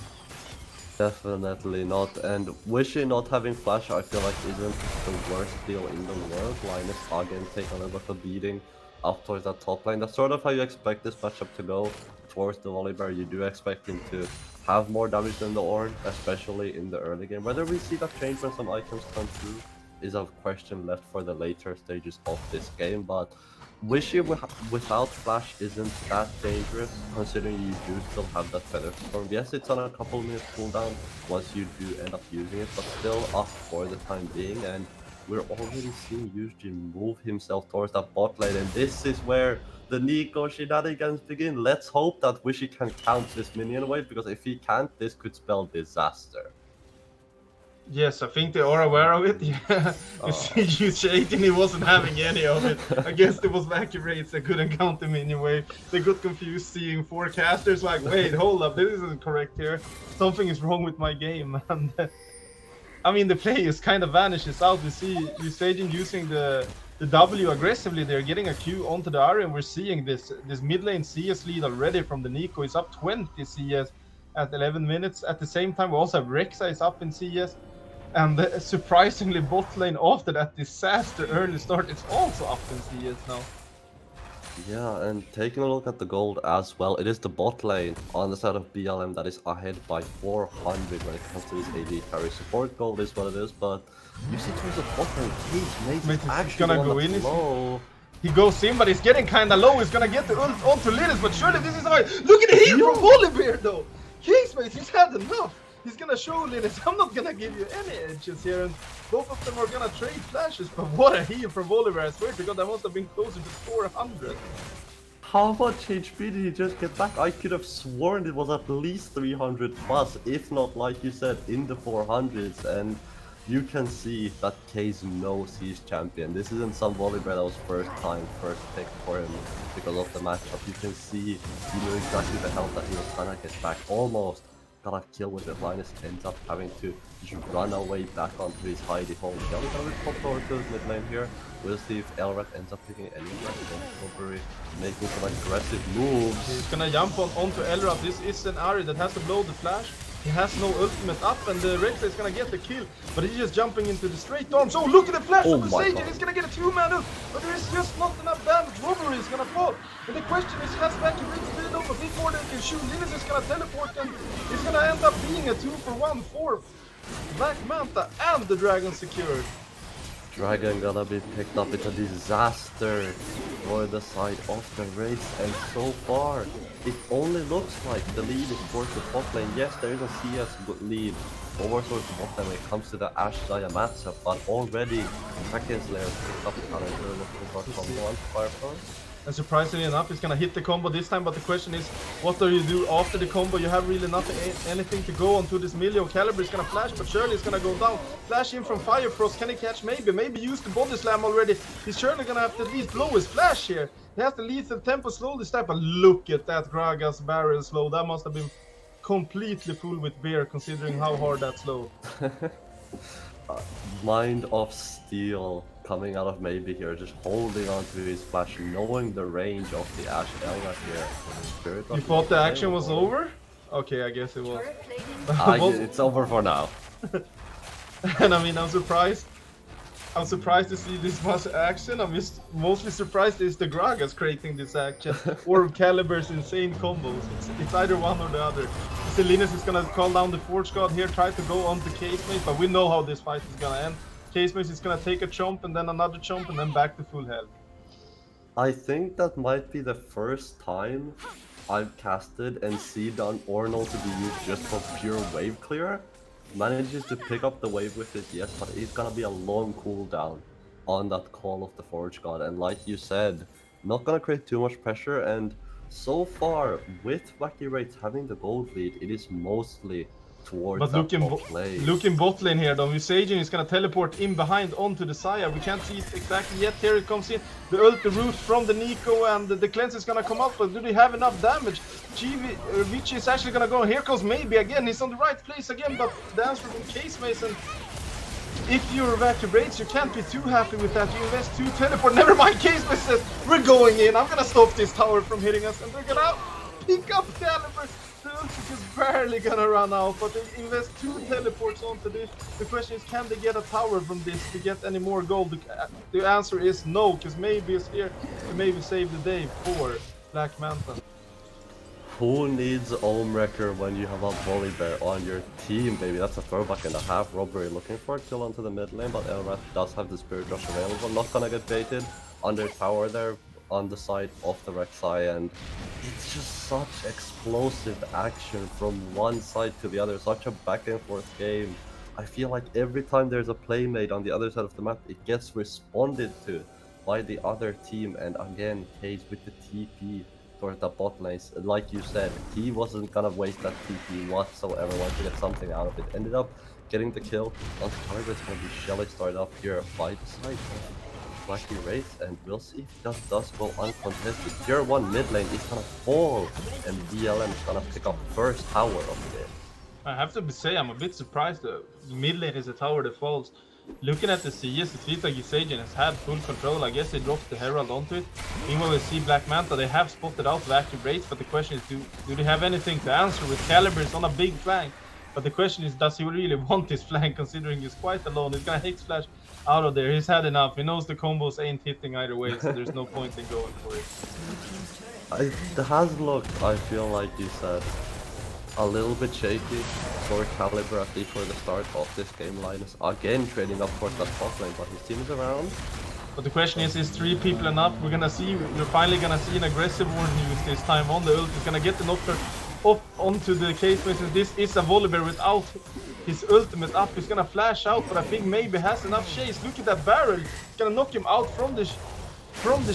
Definitely not, and Wishy not having flash I feel like isn't the worst deal in the world. Linus again take a little bit of a beating up towards that top lane. That's sort of how you expect this matchup to go towards the Volibear. You do expect him to have more damage than the Ornn, especially in the early game. Whether we see that change when some items come through is a question left for the later stages of this game, but Wishy without flash isn't that dangerous considering you do still have that Feather Storm. Yes, it's on a couple minutes cooldown once you do end up using it, but still up for the time being, and we're already seeing Yujin move himself towards that bot lane, and this is where the Nico shenanigans begin. Let's hope that Wishy can count this minion wave, because if he can't, this could spell disaster. Yes, I think they are aware of it. Yeah, you see, Shading, he wasn't having any of it. I guess it was Wacky Wraiths that couldn't count him anyway. They got confused seeing forecasters like, wait, hold up, this isn't correct here. Something is wrong with my game. And I mean, the play is kind of vanishes out. We see Staging using the W aggressively. They're getting a Q onto the area, and we're seeing this mid lane CS lead already from the Nico. It's up 20 CS at 11 minutes. At the same time, we also have Rek'Sai is up in CS. And surprisingly, bot lane after that disaster early start is also up in CS now. Yeah, and taking a look at the gold as well, it is the bot lane on the side of BLM that is ahead by 400 when it comes to this AD carry. Support gold is what it is, but you see towards the bot lane, Cage is gonna go in. He goes in, but he's getting kinda low. He's gonna get the ult onto Linus, but surely this is hard. Look at the heal from Volibear though! Kingsmate, he's had enough! He's gonna show Linus, I'm not gonna give you any edges here, and both of them are gonna trade flashes, but what a heal from Volibear, I swear to god, that must have been closer to 400. How much HP did he just get back? I could have sworn it was at least 300 plus, if not, like you said, in the 400s, and you can see that Case knows he's champion. This isn't some Volibear that was first pick for him because of the matchup. You can see he knew exactly the health that he was trying to get back. Almost got a kill with it. Linus ends up having to just run away back onto his hidey hole. Shelly's gonna be popped over to his mid lane here. We'll see if Elrat ends up picking any Robbery, making some aggressive moves. He's gonna jump onto Elrat. This is an Ari that has to blow the flash. He has no ultimate up, and the Rek'Sai is gonna get the kill, but he's just jumping into the straight arms. Oh, look at the flash from the Sage, and he's gonna get a 2-man ult, but there is just not enough damage. Robbery is gonna fall, and the question is, has Wacky Wraiths speed up a bit more than he can shoot? Linus is gonna teleport, and it's gonna end up being a 2-for-1 for Black Manta, and the Dragon secured. Dragon gonna be picked up. It's a disaster for the side of the Wraiths, and so far it only looks like the lead is towards the top lane. Yes, there is a CS lead over towards the bot lane when it comes to the Ashe Zaya matchup, but already Kraken Slayer picked up the counter looking for combo on Firefly. And surprisingly enough, he's gonna hit the combo this time, but the question is, what do you do after the combo? You have really anything to go onto this million. Caliber is gonna flash, but surely it's gonna go down. Flash in from Fire Frost, can he catch maybe use the body slam already? He's surely gonna have to at least blow his flash here. He has the lethal tempo slow this time, but look at that Gragas barrel slow. That must have been completely full with beer considering how hard that slow. Uh, Mind of Steel coming out of maybe here, just holding on to his flash, knowing the range of the Ashe Elra here. Spirit You Rush thought not the action was available. over? Okay, I guess it was. It's over for now. And I mean, I'm surprised. I'm surprised to see this much action. I'm just mostly surprised is the Gragas creating this action or Caliber's insane combos. It's either one or the other. Linus is gonna call down the Forge God here, try to go onto Casemate, but we know how this fight is gonna end. Casemate is gonna take a chomp and then another chomp and then back to full health. I think that might be the first time I've casted and seen an Ornal to be used just for pure wave clear. Manages to pick up the wave with it, yes, but it's gonna be a long cooldown on that call of the Forge God. And like you said, not gonna create too much pressure. And so far, with Wacky Wraiths having the gold lead, it is mostly towards But that top lane. look in bot lane here though. Visagin is gonna teleport in behind onto the Saya. We can't see it exactly yet. Here it comes in. The ult, the roots from the Nico, and the cleanse is gonna come out. But do they have enough damage? Vici is actually gonna go. Here comes Maybe again. He's on the right place again. But the answer from Case Mason. If you're Wacky Wraiths, you can't be too happy with that. You invest 2 teleport. Never mind. Case Mason says, we're going in. I'm gonna stop this tower from hitting us. And they're gonna pick up Caliber. Is barely gonna run out, but they invest 2 teleports onto this. The question is, can they get a tower from this to get any more gold? The answer is no, because Maybe is here to maybe save the day for Black Manta. Who needs Omewrecker when you have a Volibear on your team, baby? That's a throwback and a half. Robbery looking for a kill onto the mid lane, but Elrat does have the Spirit Rush available. Not gonna get baited under tower there on the side of the Rek'Sai, and it's just such explosive action from one side to the other, such a back and forth game. I feel like every time there's a play made on the other side of the map, it gets responded to by the other team, and again, Cage with the TP toward the bot lanes. Like you said, he wasn't gonna waste that TP whatsoever, wanted to get something out of it. Ended up getting the kill on the target. It's gonna be Shelly started up here by the side of Wacky Wraiths, and we'll see if that does go uncontested. Tier 1 mid lane is gonna fall, and DLM is gonna pick up first tower of the game. I have to say, I'm a bit surprised the mid lane is a tower that falls. Looking at the CS, it feels like Visagin has had full control. I guess they dropped the Herald onto it. Meanwhile, we see Black Manta, they have spotted out Wacky Wraiths, but the question is, do they have anything to answer with Calibers on a big flank? But the question is, does he really want this flank, considering he's quite alone? He's gonna Hex Flash out of there. He's had enough. He knows the combos ain't hitting either way, so there's no point in going for it. It has looked, I feel like you said, a little bit shaky for Caliber, at least for the start of this game. Linus again trading up towards that top lane, but his team is around. But the question is 3 people enough? We're finally gonna see an aggressive Warden use this time on the ult. He's gonna get the Nocturne up onto the Case Mason. This is a Volibear without his ultimate up. He's gonna flash out, but I think Maybe has enough chase. Look at that barrel. It's gonna knock him out from the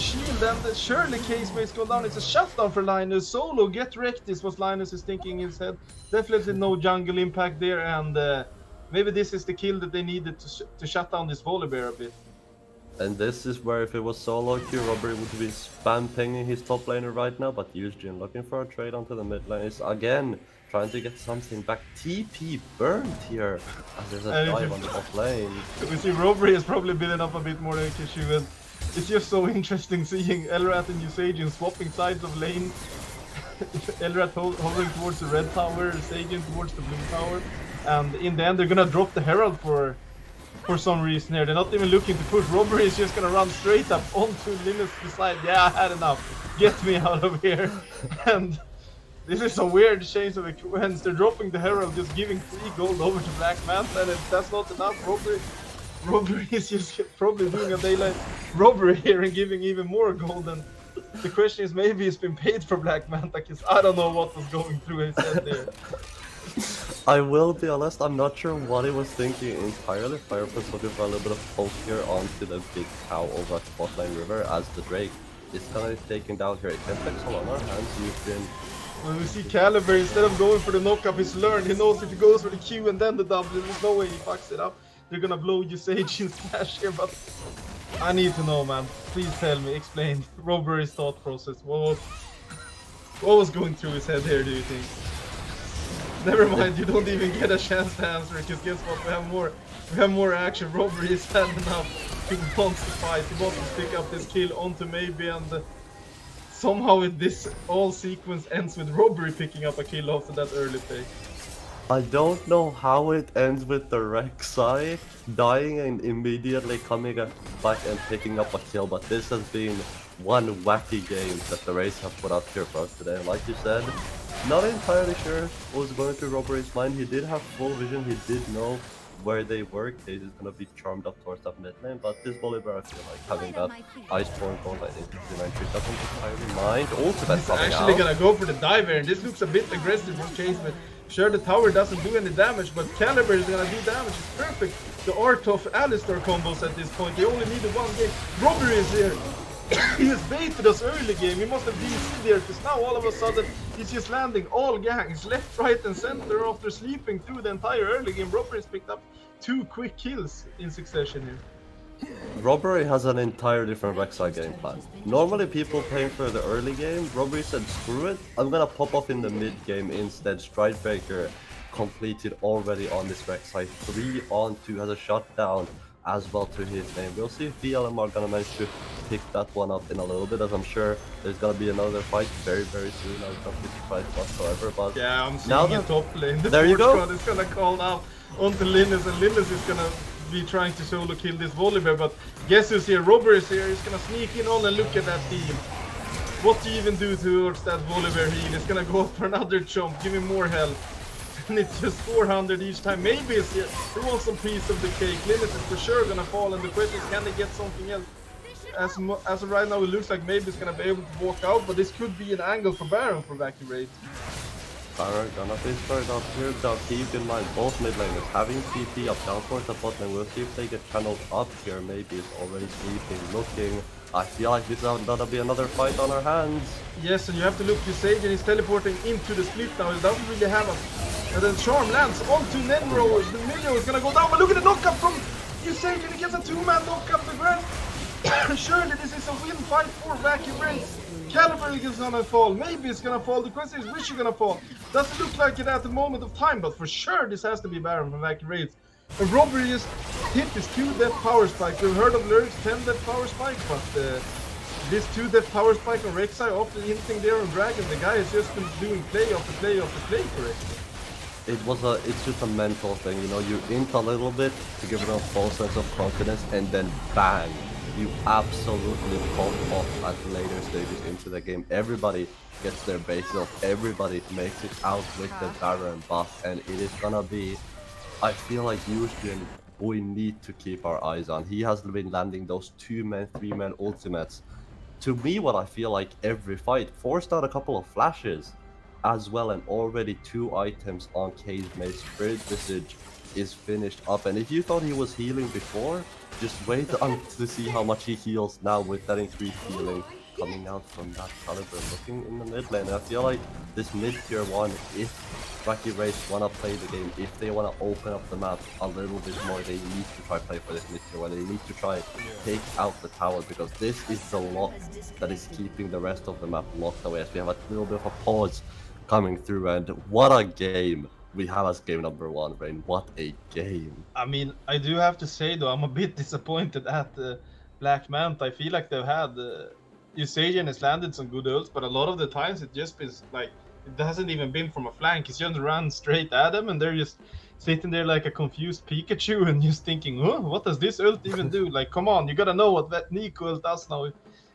shield, and surely Case Mate's go down. It's a shutdown for Linus. Solo, get wrecked is what Linus is thinking in his head. Definitely no jungle impact there, and maybe this is the kill that they needed to shut down this Volibear a bit. And this is where, if it was solo queue, Robbery would be spam pinging his top laner right now, but Eugene looking for a trade onto the mid lane is again trying to get something back. TP burned here as there's a dive on the off lane. We see Robbery is probably building up a bit more than Kishu, and it's just so interesting seeing Elrat and Usagin swapping sides of lane. Elrat hovering towards the red tower, Usagin towards the blue tower, and in the end they're gonna drop the Herald for some reason here. They're not even looking to push. Robbery is just gonna run straight up onto Linus beside. Yeah, I had enough. Get me out of here. And this is a weird change of events. They're dropping the Herald, just giving free gold over to Black Manta, and if that's not enough, Robbery is just probably doing a daylight robbery here and giving even more gold. And the question is, maybe he's been paid for Black Manta, because I don't know what was going through his head there. I will be honest, I'm not sure what he was thinking entirely. Firefox looking for a little bit of poke here onto the big cow over at Botline River, as the Drake is gonna be taken down here. It can flex on our hands. You've been... When we see Caliber, instead of going for the knockup, he's learned. He knows if he goes for the Q and then the W, there's no way he fucks it up. They're gonna blow Usagin's flash here, but I need to know, man. Please tell me, explain Robbery's thought process. What was going through his head here, do you think? Never mind, you don't even get a chance to answer because guess what? We have more action. Robbery is had enough. He wants to fight. He wants to pick up this kill onto maybe, and somehow this all sequence ends with Robbery picking up a kill after that early play. I don't know how it ends with the Rek'Sai dying and immediately coming back and picking up a kill, but this has been one wacky game that the Wraiths have put out here for us today. And like you said, not entirely sure what was going through Robbery's mind. He did have full vision, he did know where they were. Case is gonna be charmed up towards that mid lane, but this Volibear, I feel like having that Iceborne goal, I think doesn't entirely mind. Ultimate He's coming actually out. gonna go for the diver, and this looks a bit aggressive from Chase, but sure the tower doesn't do any damage, but Caliber is gonna do damage. It's perfect. The art of Alistar combos at this point. They only needed one game. Robbery is here. He has baited us early game. He must have DC'd there, because now all of a sudden he's just landing all gangs left, right, and center after sleeping through the entire early game. Robbery has picked up 2 quick kills in succession here. Robbery has an entire different Rek'Sai game plan. Normally people playing for the early game, Robbery said screw it, I'm gonna pop off in the mid game instead. Strikebreaker completed already on this Rek'Sai, 3-on-2, has a shutdown as well to his name. We'll see if BLM are gonna manage to pick that one up in a little bit, as I'm sure there's gonna be another fight very soon. I would not be surprised whatsoever, but yeah, I'm seeing now it top lane. The there you go. squad is gonna call now onto Linus, and Linus is gonna be trying to solo kill this Volibear, but guess who's here? Robber is here. He's gonna sneak in on and look at that team. What do you even do towards that Volibear heal? He's gonna go for another chomp, give him more health. And it's just 400 each time. Maybe it's here. He wants some piece of the cake. Linus is for sure gonna fall, and the question is, can they get something else? As of right now, it looks like maybe he's gonna be able to walk out, but this could be an angle for Baron for Wacky Wraiths. Baron gonna be started up here. Now keep in mind both mid laners having TP up down towards the bot lane. We'll see if they get channeled up here. Maybe it's already sleeping, looking. I feel like this is gonna be another fight on our hands. Yes, and you have to look to Sage, and he's teleporting into the split now. He doesn't really have a... And then Charm lands onto Nenro. The Milio is gonna go down, but look at the knockup from Sage, and he gets a 2-man knockup. The Grand. Surely this is a win fight for Wacky Wraiths. Caliber is gonna fall. Maybe it's gonna fall. The question is, which is gonna fall? Doesn't look like it at the moment of time, but for sure this has to be Baron from Wacky Wraiths. And Robbery just hit his 2-death power spike. We've heard of Lurk's 10-death power spike, but this 2-death power spike on Rek'Sai after hinting there on Dragon, the guy has just been doing play after play after play correctly. It's just a mental thing, you know, you int a little bit to give it a false sense of confidence, and then bang, you absolutely pop off at later stages into the game. Everybody gets their base up, everybody makes it out with the Baron buff, and it is gonna be, I feel like Yushkin we need to keep our eyes on. He has been landing those 2-man, 3-man ultimates. To me, what I feel like every fight, forced out a couple of flashes as well, and already 2 items on Cave Maze. Spirit Visage is finished up, and if you thought he was healing before, just wait to see how much he heals now with that increased healing coming out from that Caliber. Looking in the mid lane, I feel like this mid tier 1, if Wacky Wraiths want to play the game, if they want to open up the map a little bit more, they need to try play for this mid tier 1. They need to try take out the tower, because this is the lock that is keeping the rest of the map locked away. As we have a little bit of a pause coming through, and what a game we have as game number 1, Rain. What a game. I mean, I do have to say though, I'm a bit disappointed at Black Manta. I feel like they've had Usagian has landed some good ults, but a lot of the times it just is like, it hasn't even been from a flank. It's just run straight at them, and they're just sitting there like a confused Pikachu and just thinking, oh, what does this ult even do? Like, come on, you gotta know what that Nico ult does now.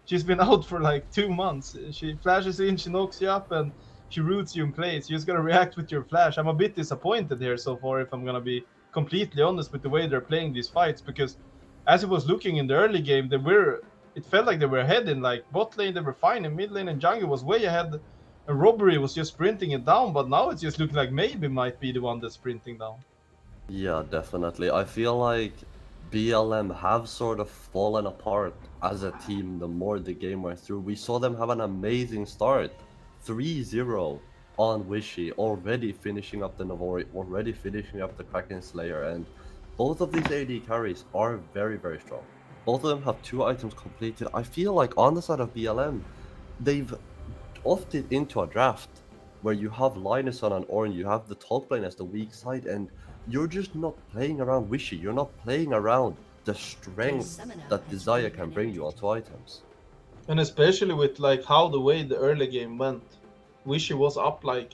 She's been out for like 2 months. She flashes in, she knocks you up, and she roots you in place. You just gotta react with your flash. I'm a bit disappointed here so far, if I'm gonna be completely honest with the way they're playing these fights, because as it was looking in the early game, it felt like they were ahead in like bot lane. They were fine in mid lane, and jungle was way ahead. And Robbery was just sprinting it down, but now it's just looking like maybe might be the one that's sprinting down. Yeah, definitely. I feel like BLM have sort of fallen apart as a team the more the game went through. We saw them have an amazing start. 3-0 on Wishy, already finishing up the Navori, already finishing up the Kraken Slayer, and both of these AD carries are very strong. Both of them have 2 items completed. I feel like on the side of BLM, they've opted into a draft where you have Linus on an Ornn, you have the top lane as the weak side, and you're just not playing around Wishy. You're not playing around the strength that Desire can bring you onto items. And especially with like how the way the early game went. Wishy was up like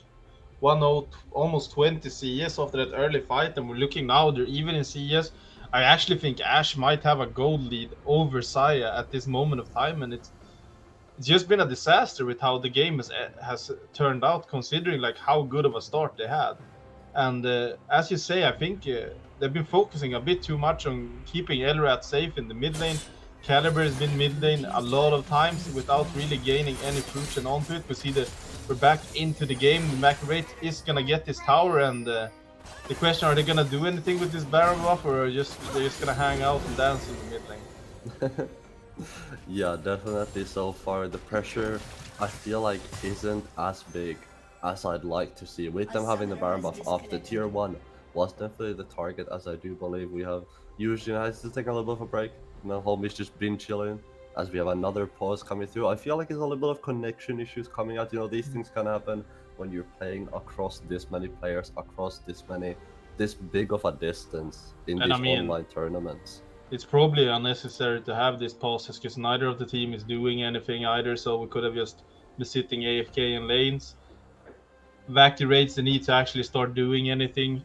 1-0, almost 20 CS after that early fight, and we're looking now, they're even in CS. I actually think Ashe might have a gold lead over Saya at this moment of time, and it's just been a disaster with how the game has turned out, considering like how good of a start they had. And as you say, I think they've been focusing a bit too much on keeping Elrat safe in the mid lane. Caliber has been mid lane a lot of times without really gaining any fruition onto it. We see that we're back into the game. The Wacky Wraiths is gonna get this tower, and the question: are they gonna do anything with this Baron buff, or they're just gonna hang out and dance in the mid lane? Yeah, definitely. So far, the pressure I feel like isn't as big as I'd like to see. With them having the Baron buff up, the tier 1 was definitely the target, as I do believe we have usually nice to take a little bit of a break. You know, homie's just been chilling as we have another pause coming through. I feel like there's a little bit of connection issues coming out. You know, these things can happen when you're playing across this many players, across this big of a distance in these online tournaments. It's probably unnecessary to have this pauses because neither of the team is doing anything either, so we could have just been sitting AFK in lanes. Wacky Wraiths, they need to actually start doing anything.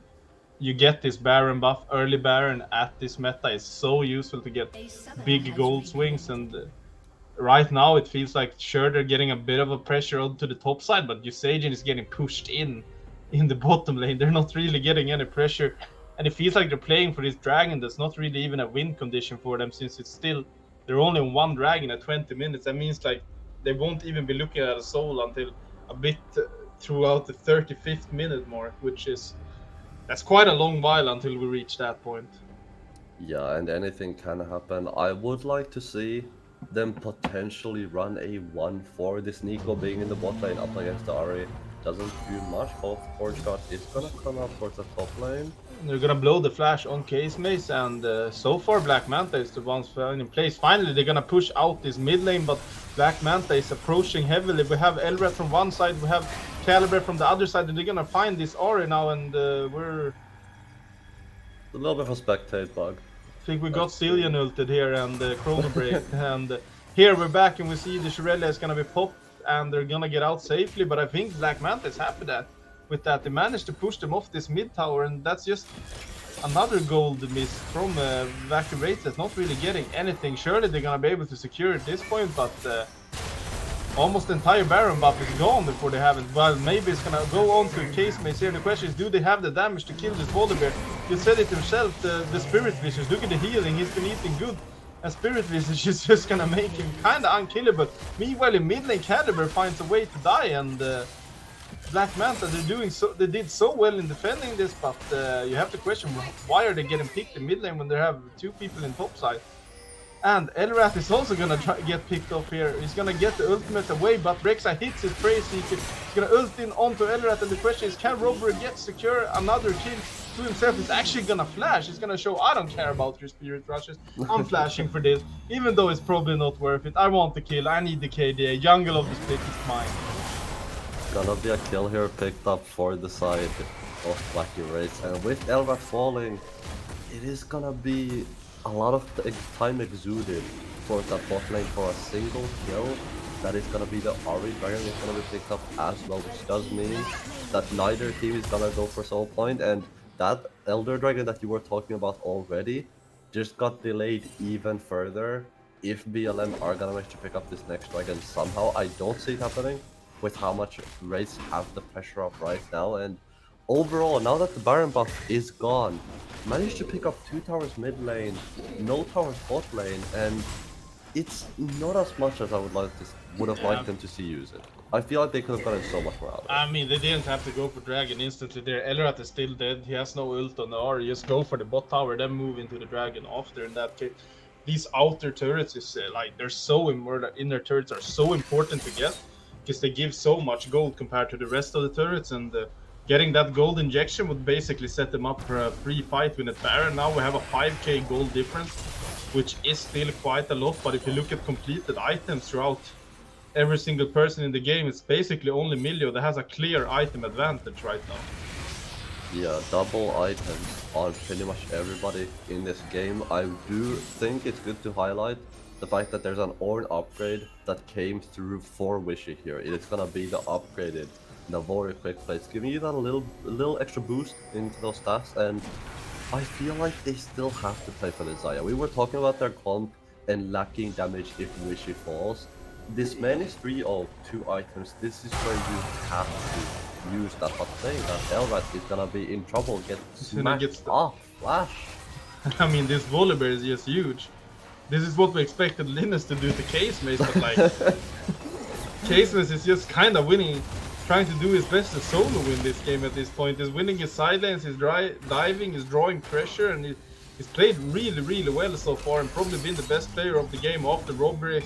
You get this Baron buff, early Baron at this meta is so useful to get big gold swings, and right now it feels like sure they're getting a bit of a pressure onto the top side, but Usagen is getting pushed in the bottom lane. They're not really getting any pressure, and it feels like they're playing for this dragon that's not really even a win condition for them, since it's still they're only on one dragon at 20 minutes. That means like they won't even be looking at a soul until a bit throughout the 35th minute mark, which is that's quite a long while until we reach that point. Yeah, and anything can happen. I would like to see them potentially run a 1-4. This Nico being in the bot lane up against the Ahri doesn't do much. Both Forge Shot is gonna come up towards the top lane. They're gonna blow the flash on Case Mace, and so far Black Manta is the ones in place. Finally, they're gonna push out this mid lane, but Black Manta is approaching heavily. We have Elrat from one side, we have Caliber from the other side, and they're gonna find this Ahri now, and we're a little bit of a spectate bug. I think we got Cillian ulted here and Chrono Break, and here we're back and we see the Shirella is gonna be popped and they're gonna get out safely, but I think Black Manta is happy with that. They managed to push them off this mid tower, and that's just another gold miss from Wacky Wraiths that's not really getting anything. Surely they're gonna be able to secure at this point, but almost the entire Baron buff is gone before they have it. Well, maybe it's gonna go on to Case Mace here. The question is, do they have the damage to kill this Volibear? You said it himself, the Spirit Visage. Look at the healing, he's been eating good. And Spirit Visage is just gonna make him kinda unkillable. Meanwhile, in mid lane, Caliber finds a way to die, and Black Manta, they did so well in defending this, but you have to question why are they getting picked in mid lane when they have two people in top side. And Elrat is also gonna get picked off here. He's gonna get the ultimate away, but Rek'Sai hits his Prey Seeker. He's gonna ult in onto Elrat, and the question is, can Robber get secure another kill to himself? He's actually gonna flash. He's gonna show, I don't care about your Spirit Rushes. I'm flashing for this, even though it's probably not worth it. I want the kill. I need the KDA. Jungle of the Split is mine. Gonna be a kill here picked up for the side of Wacky Wraiths, and with Elrat falling, it is gonna be a lot of time exuded towards that bot lane for a single kill. That is gonna be the Ahri Dragon is gonna be picked up as well, which does mean that neither team is gonna go for soul point, and that Elder Dragon that you were talking about already just got delayed even further. If BLM are gonna manage to pick up this next dragon somehow, I don't see it happening with how much Wraiths have the pressure up right now, and overall, now that the Baron buff is gone, managed to pick up 2 towers mid lane, no towers bot lane, and it's not as much as I would have liked them to see use it. I feel like they could have gotten so much more out of it. I mean, they didn't have to go for Dragon instantly there. Elrat is still dead, he has no ult on the R, just go for the bot tower, then move into the Dragon after. In that case, these outer turrets is like, they're so inner turrets are so important to get, because they give so much gold compared to the rest of the turrets, and getting that gold injection would basically set them up for a free fight with a Baron. Now we have a 5k gold difference, which is still quite a lot, but if you look at completed items throughout every single person in the game. It's basically only Milio that has a clear item advantage right now. Yeah, double items on pretty much everybody in this game. I do think it's good to highlight the fact that there's an Ornn upgrade that came through for Wishy here. It is gonna be the upgraded Navori quick plates, giving you that little extra boost into those stats, and I feel like they still have to play for the Zaya. We were talking about their comp and lacking damage if Wishy falls. This man is 3-2 items. This is where you have to use that. But saying that, Elrat is gonna be in trouble, get smashed off. Flash. I mean, this Volibear is just huge. This is what we expected Linus to do to Case Mace, but like, Case Mace is just kind of winning, trying to do his best to solo win this game at this point. He's winning his side lanes, he's diving, he's drawing pressure, and he's played really well so far, and probably been the best player of the game after Robbery.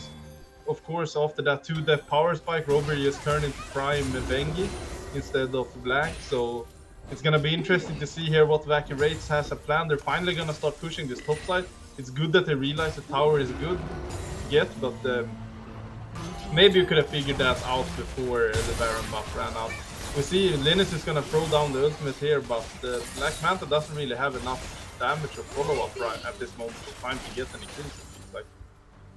Of course, after that 2-death power spike, Robbery just turned into Prime Vengi instead of Blank, so it's gonna be interesting to see here what Wacky Wraiths has a plan. They're finally gonna start pushing this top side. It's good that they realize the tower is good to get, but maybe you could have figured that out before the Baron buff ran out. We see Linus is gonna throw down the ultimate here, but Black Manta doesn't really have enough damage or follow-up right at this moment of time to get any kills.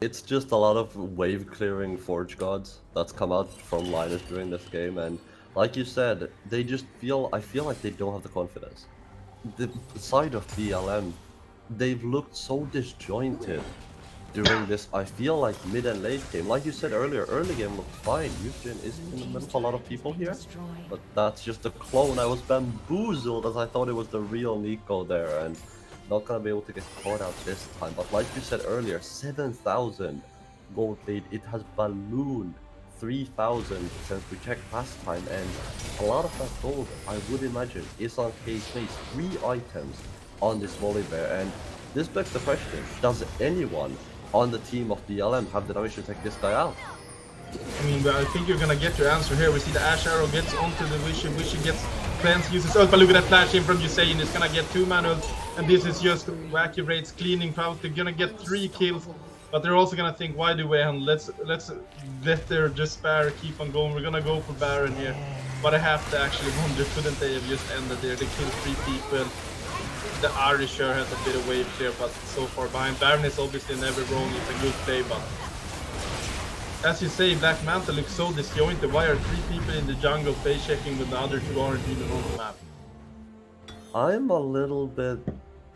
It's just a lot of wave clearing Forge Gods that's come out from Linus during this game, and like you said, they just I feel like they don't have the confidence. The side of BLM, they've looked so disjointed during this, I feel like mid and late game. Like you said earlier, early game looked fine. Yujin is in the middle of a lot of people here, but that's just a clone. I was bamboozled as I thought it was the real Nico there, and not gonna be able to get caught out this time. But like you said earlier, 7,000 gold lead. It has ballooned 3,000 since we checked last time, and a lot of that gold, I would imagine, is on Case Mace. 3 items on this Volibear, and this begs the question, does anyone on the team of BLM have the damage to take this guy out? I mean, I think you're gonna get your answer here. We see the Ash Arrow gets onto the Wishy, Wishy gets cleanse, uses ult, but look at that flash in from Usain. It's gonna get 2-man ult, and this is just Wacky Wraiths cleaning out. They're gonna get 3 kills, but they're also gonna think, why do we handle? Let's let their despair keep on going. We're gonna go for Baron here, but I have to actually wonder, couldn't they have just ended there? They killed 3 people. The Irish sure has a bit of wave clear, but so far behind. Baron is obviously never wrong. It's a good play, but as you say, Black Manta looks so disjointed. Why are 3 people in the jungle face checking when the other 2 aren't even on the map? I'm a little bit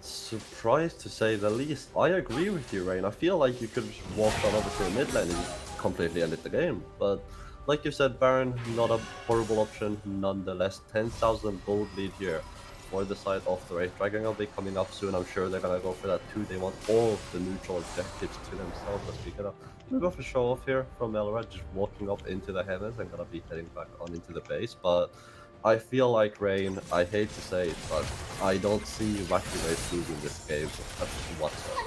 surprised to say the least. I agree with you, Rain. I feel like you could just walk on over to the mid lane and completely ended the game. But like you said, Baron, not a horrible option nonetheless. 10,000 gold lead here for the side of the Wraith Dragon will be coming up soon. I'm sure they're gonna go for that too. They want all of the neutral objectives to themselves. As we gonna go for show off here from Elrod, just walking up into the heavens and gonna be heading back on into the base. But I feel like, Rain, I hate to say it, but I don't see Wacky Wraiths losing this game whatsoever.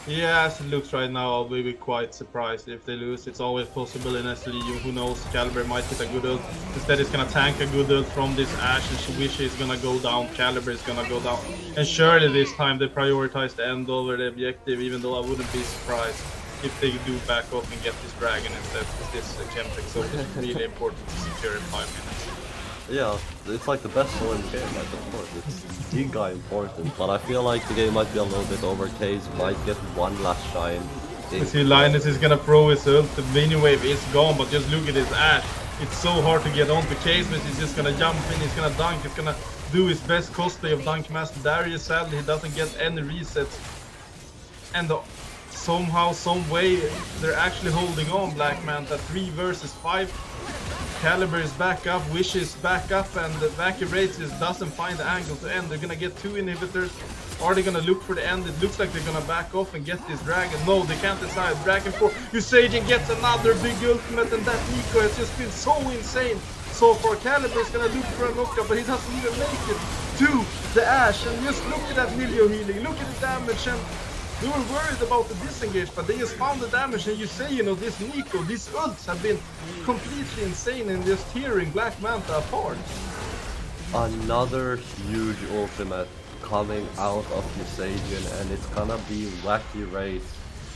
Yeah, as it looks right now, I'll be quite surprised if they lose. It's always possible in SLE. Who knows? Caliber might hit a good ult. Instead, it's gonna tank a good ult from this Ashe, and Wishy is gonna go down. Caliber is gonna go down. And surely this time they prioritize the end over the objective, even though I wouldn't be surprised if they do back off and get this dragon instead, because this Chemtech so is really important to secure in 5 minutes. Yeah, it's like the best soul in the game, like, of course, it's giga important, but I feel like the game might be a little bit over. Case might get one last shine. You see Linus is gonna throw his ult, the mini wave is gone, but just look at his Ash. It's so hard to get onto Case, but he's just gonna jump in, he's gonna dunk, he's gonna do his best cosplay of Dunk Master Darius. Sadly, he doesn't get any resets. And somehow, some way, they're actually holding on, Black Manta. 3 versus 5. Caliber is back up, Wish is back up, and the Wacky Wraiths just doesn't find the angle to end. They're gonna get 2 inhibitors. Are they gonna look for the end? It looks like they're gonna back off and get this dragon. No, they can't decide. Dragon 4. Usagian gets another big ultimate, and that Nico has just been so insane. So far, Caliber is gonna look for a knockup, but he doesn't even make it to the Ash. And just look at that Milio healing. Look at the damage, and we were worried about the disengage, but they just found the damage. And you say, you know, this Nico, these ults have been completely insane in just tearing Black Manta apart. Another huge ultimate coming out of Usagian, and it's gonna be Wacky Wraiths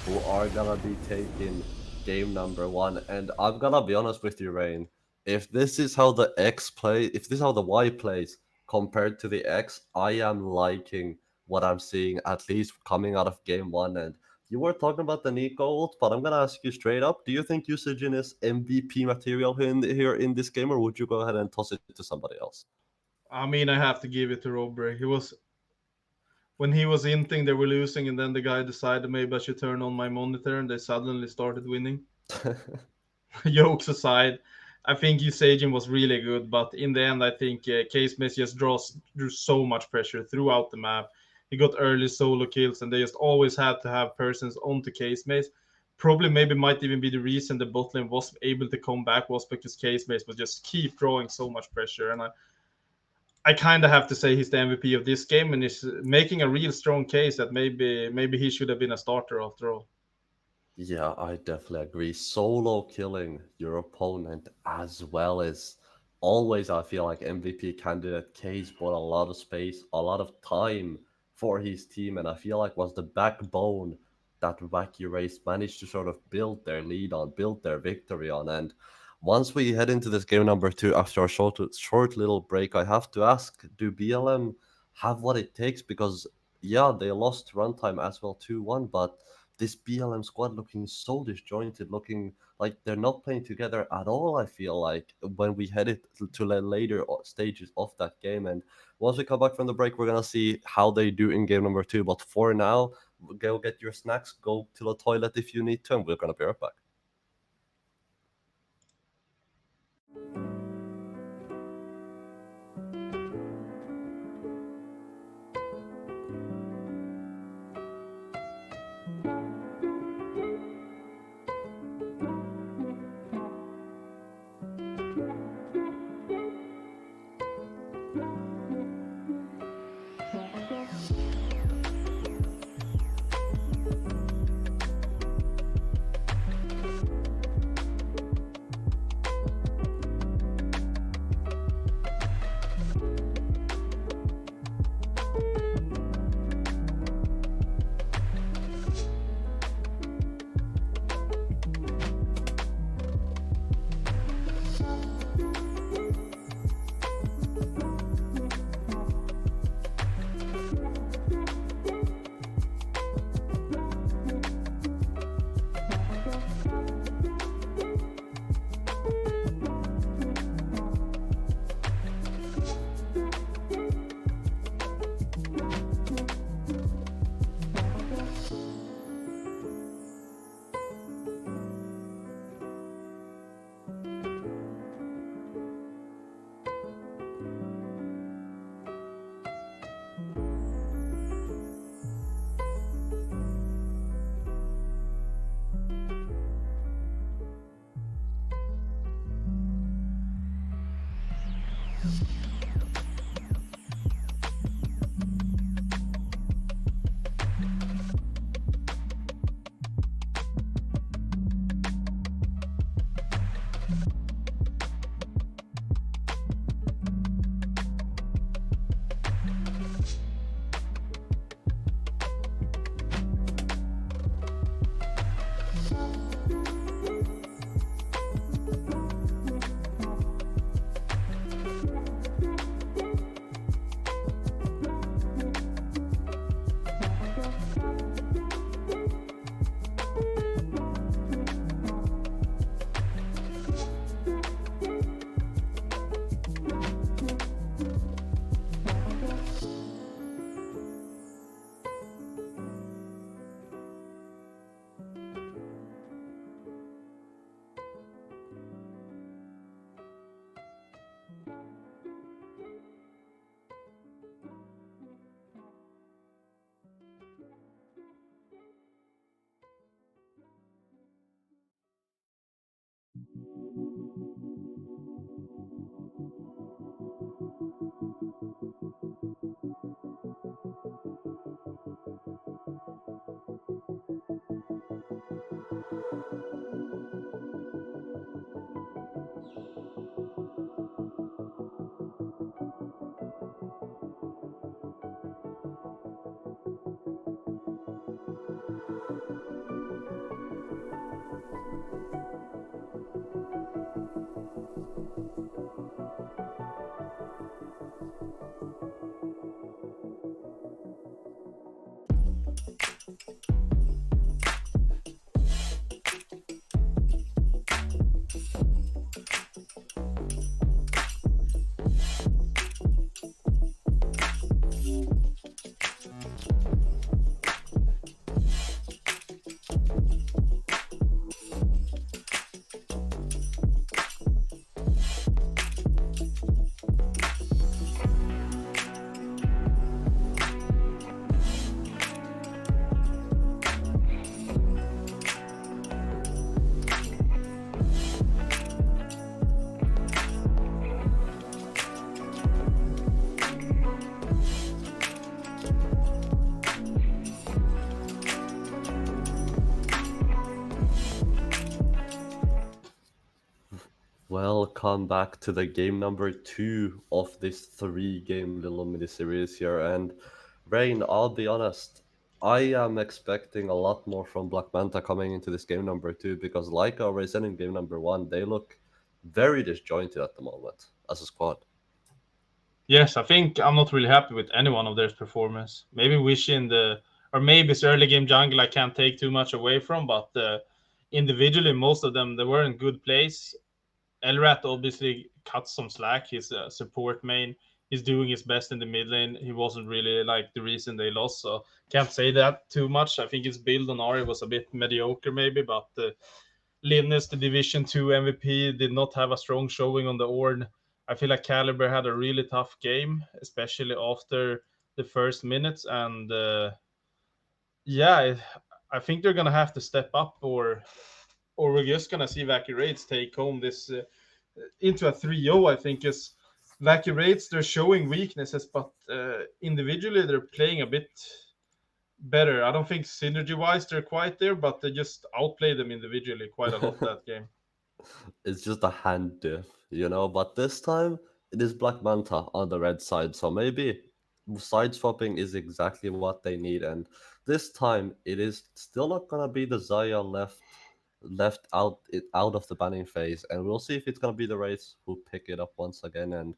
who are gonna be taking game number one. And I'm gonna be honest with you, Rain. If this is how the X play, if this is how the Y plays compared to the X, I am liking what I'm seeing, at least coming out of game one. And you were talking about the Nico ult, but I'm gonna ask you straight up: do you think Usagin is MVP material here in this game, or would you go ahead and toss it to somebody else? I mean, I have to give it to Robert. He was when he was inting, they were losing, and then the guy decided maybe I should turn on my monitor, and they suddenly started winning. Jokes aside, I think Usagin was really good, but in the end, I think Casemace just drew so much pressure throughout the map. He got early solo kills, and they just always had to have persons onto Casemace. Probably, maybe might even be the reason the bot lane was able to come back was because Casemace was just keep drawing so much pressure, and I kind of have to say he's the MVP of this game, and is making a real strong case that maybe he should have been a starter after all. Yeah, I definitely agree. Solo killing your opponent as well as always, I feel like MVP candidate Case bought a lot of space, a lot of time for his team, and I feel like was the backbone that Wacky Race managed to sort of build their lead on, build their victory on. And once we head into this game number two after a short little break, I have to ask, do BLM have what it takes? Because yeah, they lost runtime as well 2-1, but this BLM squad looking so disjointed, looking like they're not playing together at all. I feel like when we headed to the later stages of that game, and once we come back from the break, we're gonna see how they do in game number two. But for now, go get your snacks, go to the toilet if you need to, and we're gonna be right back. Welcome back to the game number two of this three-game little mini-series here. And Rain, I'll be honest, I am expecting a lot more from Black Manta coming into this game number two because, like I already said in game number one, they look very disjointed at the moment as a squad. Yes, I think I'm not really happy with any one of their performance. Maybe wishing or maybe it's early game jungle I can't take too much away from, but individually, most of them, they were in good place. Elrat obviously cut some slack. His support main. He's doing his best in the mid lane. He wasn't really like the reason they lost, so can't say that too much. I think his build on Ari was a bit mediocre, maybe, but Linus, the Division 2 MVP, did not have a strong showing on the Ornn. I feel like Caliber had a really tough game, especially after the first minutes. And yeah, I think they're gonna have to step up, or we're just gonna see Wacky Raids take home this into a 3-0. I think is Wacky Raids. They're showing weaknesses, but individually they're playing a bit better. I don't think synergy wise they're quite there, but they just outplay them individually quite a lot that game. It's just a hand diff, you know. But this time it is Black Manta on the red side, so maybe side swapping is exactly what they need. And this time it is still not gonna be the Zaya left out of the banning phase, and we'll see if it's gonna be the Wraiths who pick it up once again. And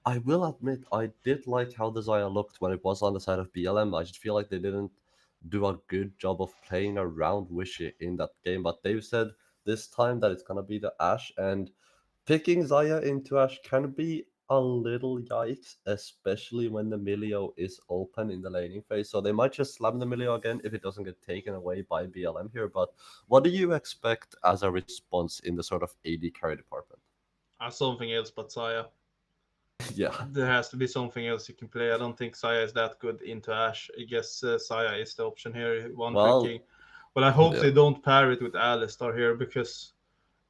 I will admit I did like how the Zaya looked when it was on the side of BLM. I just feel like they didn't do a good job of playing around Wishy in that game, but they've said this time that it's gonna be the Ashe, and picking Zaya into Ashe can be a little yikes, especially when the Milio is open in the laning phase. So they might just slam the Milio again if it doesn't get taken away by BLM here. But what do you expect as a response in the sort of AD carry department? Something else but Saya. Yeah. There has to be something else you can play. I don't think Saya is that good into Ash. I guess Saya is the option here. One tricking. Well, Well, I hope yeah. they don't pair it with Alistar here because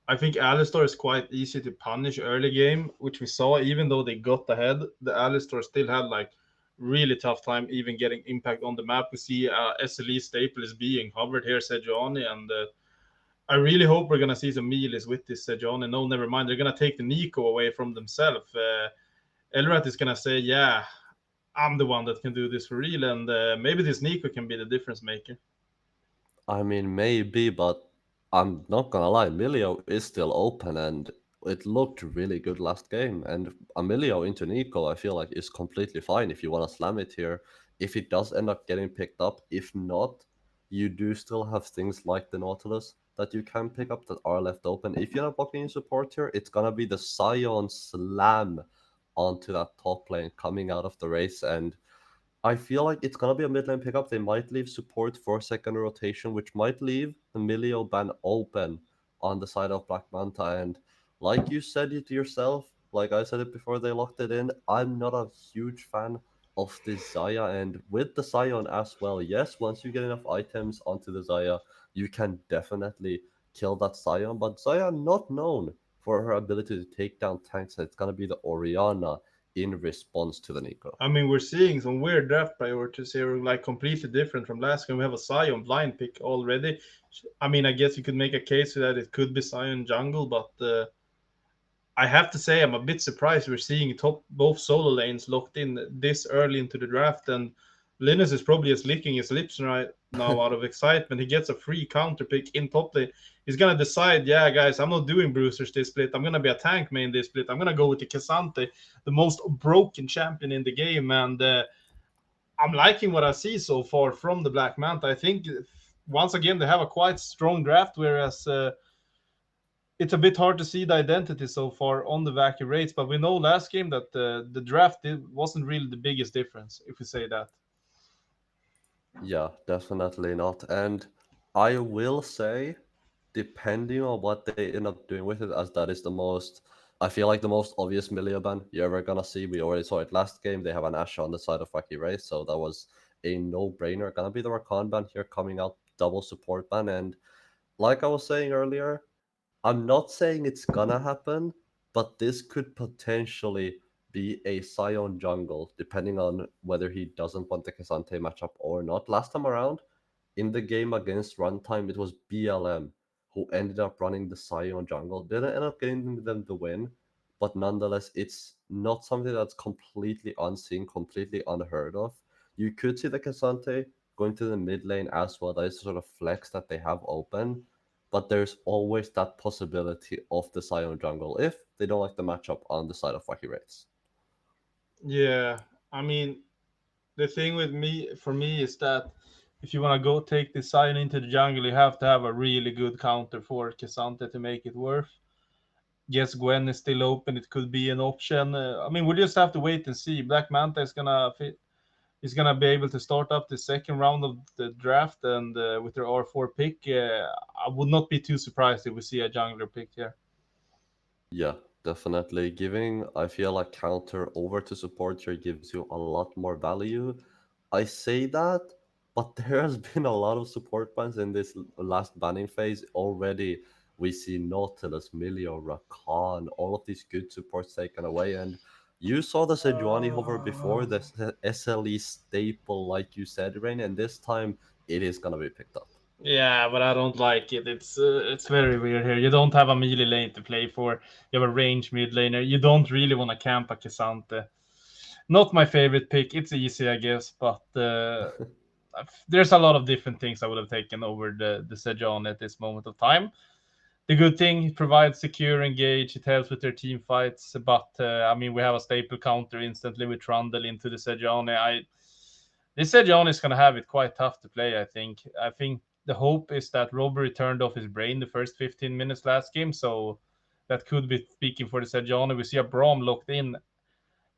I think Alistar is quite easy to punish early game, which we saw. Even though they got ahead, the Alistar still had like really tough time even getting impact on the map. We see SLE staple is being hovered here, Sejuani, and I really hope we're gonna see some meles with this Sejuani. No, never mind. They're gonna take the Nico away from themselves. Elrat is gonna say, "Yeah, I'm the one that can do this for real," and maybe this Nico can be the difference maker. I mean, maybe, but I'm not gonna lie, Milio is still open and it looked really good last game. And Emilio into Nico, I feel like is completely fine if you want to slam it here. If it does end up getting picked up, if not, you do still have things like the Nautilus that you can pick up that are left open. If you're not blocking in support here, it's gonna be the Scion slam onto that top lane coming out of the race. And I feel like it's gonna be a mid lane pickup. They might leave support for second rotation, which might leave the Milio ban open on the side of Black Manta. And like you said it yourself, like I said it before they locked it in, I'm not a huge fan of the Zaya. And with the Sion as well, yes, once you get enough items onto the Zaya, you can definitely kill that Sion. But Zaya not known for her ability to take down tanks. It's gonna be the Oriana in response to the Nico. I mean, we're seeing some weird draft priorities here, like completely different from last game. We have a Sion blind pick already. I mean, I guess you could make a case for that it could be Sion jungle, but I have to say I'm a bit surprised we're seeing top both solo lanes locked in this early into the draft, and Linus is probably just licking his lips right now out of excitement. He gets a free counter pick in top lane. He's gonna decide, yeah, guys, I'm not doing Bruisers this split. I'm gonna be a tank main this split. I'm gonna go with the Cassante, the most broken champion in the game, and I'm liking what I see so far from the Black Manta. I think once again they have a quite strong draft, whereas it's a bit hard to see the identity so far on the Wacky rates, but we know last game that the draft wasn't really the biggest difference, if we say that. Yeah, definitely not. And I will say, depending on what they end up doing with it, as that is the most, I feel like the most obvious Millia ban you're ever gonna see. We already saw it last game. They have an Ashe on the side of Wacky Race, so that was a no-brainer. Gonna be the Rakan ban here coming out, double support ban. And like I was saying earlier, I'm not saying it's gonna happen, but this could potentially be a Sion jungle, depending on whether he doesn't want the K'Sante matchup or not. Last time around, in the game against Runtime, it was BLM who ended up running the Sion jungle. Didn't end up getting them the win, but nonetheless, it's not something that's completely unseen, completely unheard of. You could see the Cassante going to the mid lane as well. That is sort of flex that they have open, but there's always that possibility of the Sion jungle if they don't like the matchup on the side of Wacky Wraiths. Yeah, I mean, the thing with me for me is that if you want to go take the Sion into the jungle, you have to have a really good counter for Cassante to make it worth. Yes, Gwen is still open. It could be an option. I mean, we'll just have to wait and see. Black Manta is gonna fit. Is gonna be able to start up the second round of the draft, and with their R4 pick, I would not be too surprised if we see a jungler pick here. Yeah, definitely. Giving, I feel like counter over to support here gives you a lot more value. I say that, but there has been a lot of support bans in this last banning phase already. We see Nautilus, Milio, Rakan, all of these good supports taken away. And you saw the Sejuani hover before, the SLE staple, like you said, Rain, and this time it is going to be picked up. Yeah, but I don't like it. It's very weird here. You don't have a melee lane to play for. You have a range mid laner. You don't really want to camp a Cassante. Not my favorite pick. It's easy, I guess, but there's a lot of different things I would have taken over the Sejuani at this moment of time. The good thing, it provides secure engage. It helps with their team fights, but I mean, we have a staple counter instantly with Trundle into the Sejuani. This Sejuani is going to have it quite tough to play. I think the hope is that Robbery turned off his brain the first 15 minutes last game, so that could be speaking for the Sejuani. We see a Braum locked in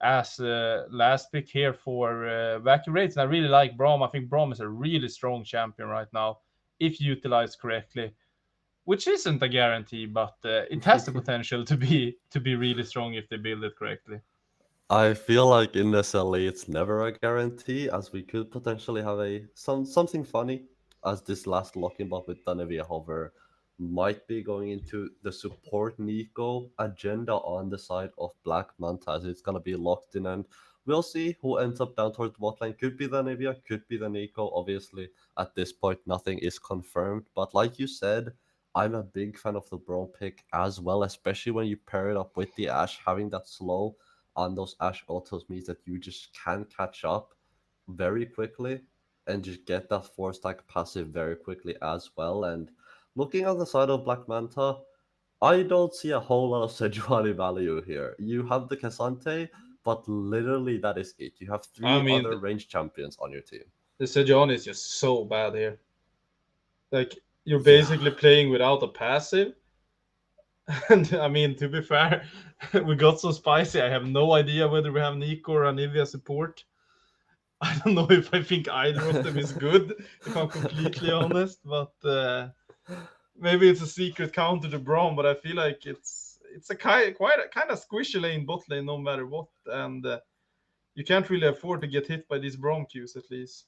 as last pick here for Wacky Wraiths. And I really like Braum. I think Braum is a really strong champion right now, if utilized correctly, which isn't a guarantee, but it has the potential to be really strong if they build it correctly. I feel like in SLE it's never a guarantee, as we could potentially have something funny, as this last locking bot with Danavia Hover might be going into the support Nico agenda on the side of Black Manta, as it's gonna be locked in, and we'll see who ends up down towards the bot lane. Could be the Nivea, could be the Nico. Obviously, at this point nothing is confirmed, but like you said, I'm a big fan of the Brawl pick as well, especially when you pair it up with the Ash, having that slow on those Ash autos means that you just can catch up very quickly and just get that 4 stack passive very quickly as well. And looking on the side of Black Manta, I don't see a whole lot of Sejuani value here. You have the Cassante, but literally that is it. You have I three mean, other range champions on your team. the Sejuani is just so bad here. Like, you're Yeah. basically playing without a passive. And I mean, to be fair, we got so spicy. I have no idea whether we have Nico or Anivia support. I don't know if I think either of them is good, if I'm completely honest. But maybe it's a secret counter to Braum. But I feel like it's a quite a kind of squishy lane bot lane no matter what, and you can't really afford to get hit by these Braum queues at least.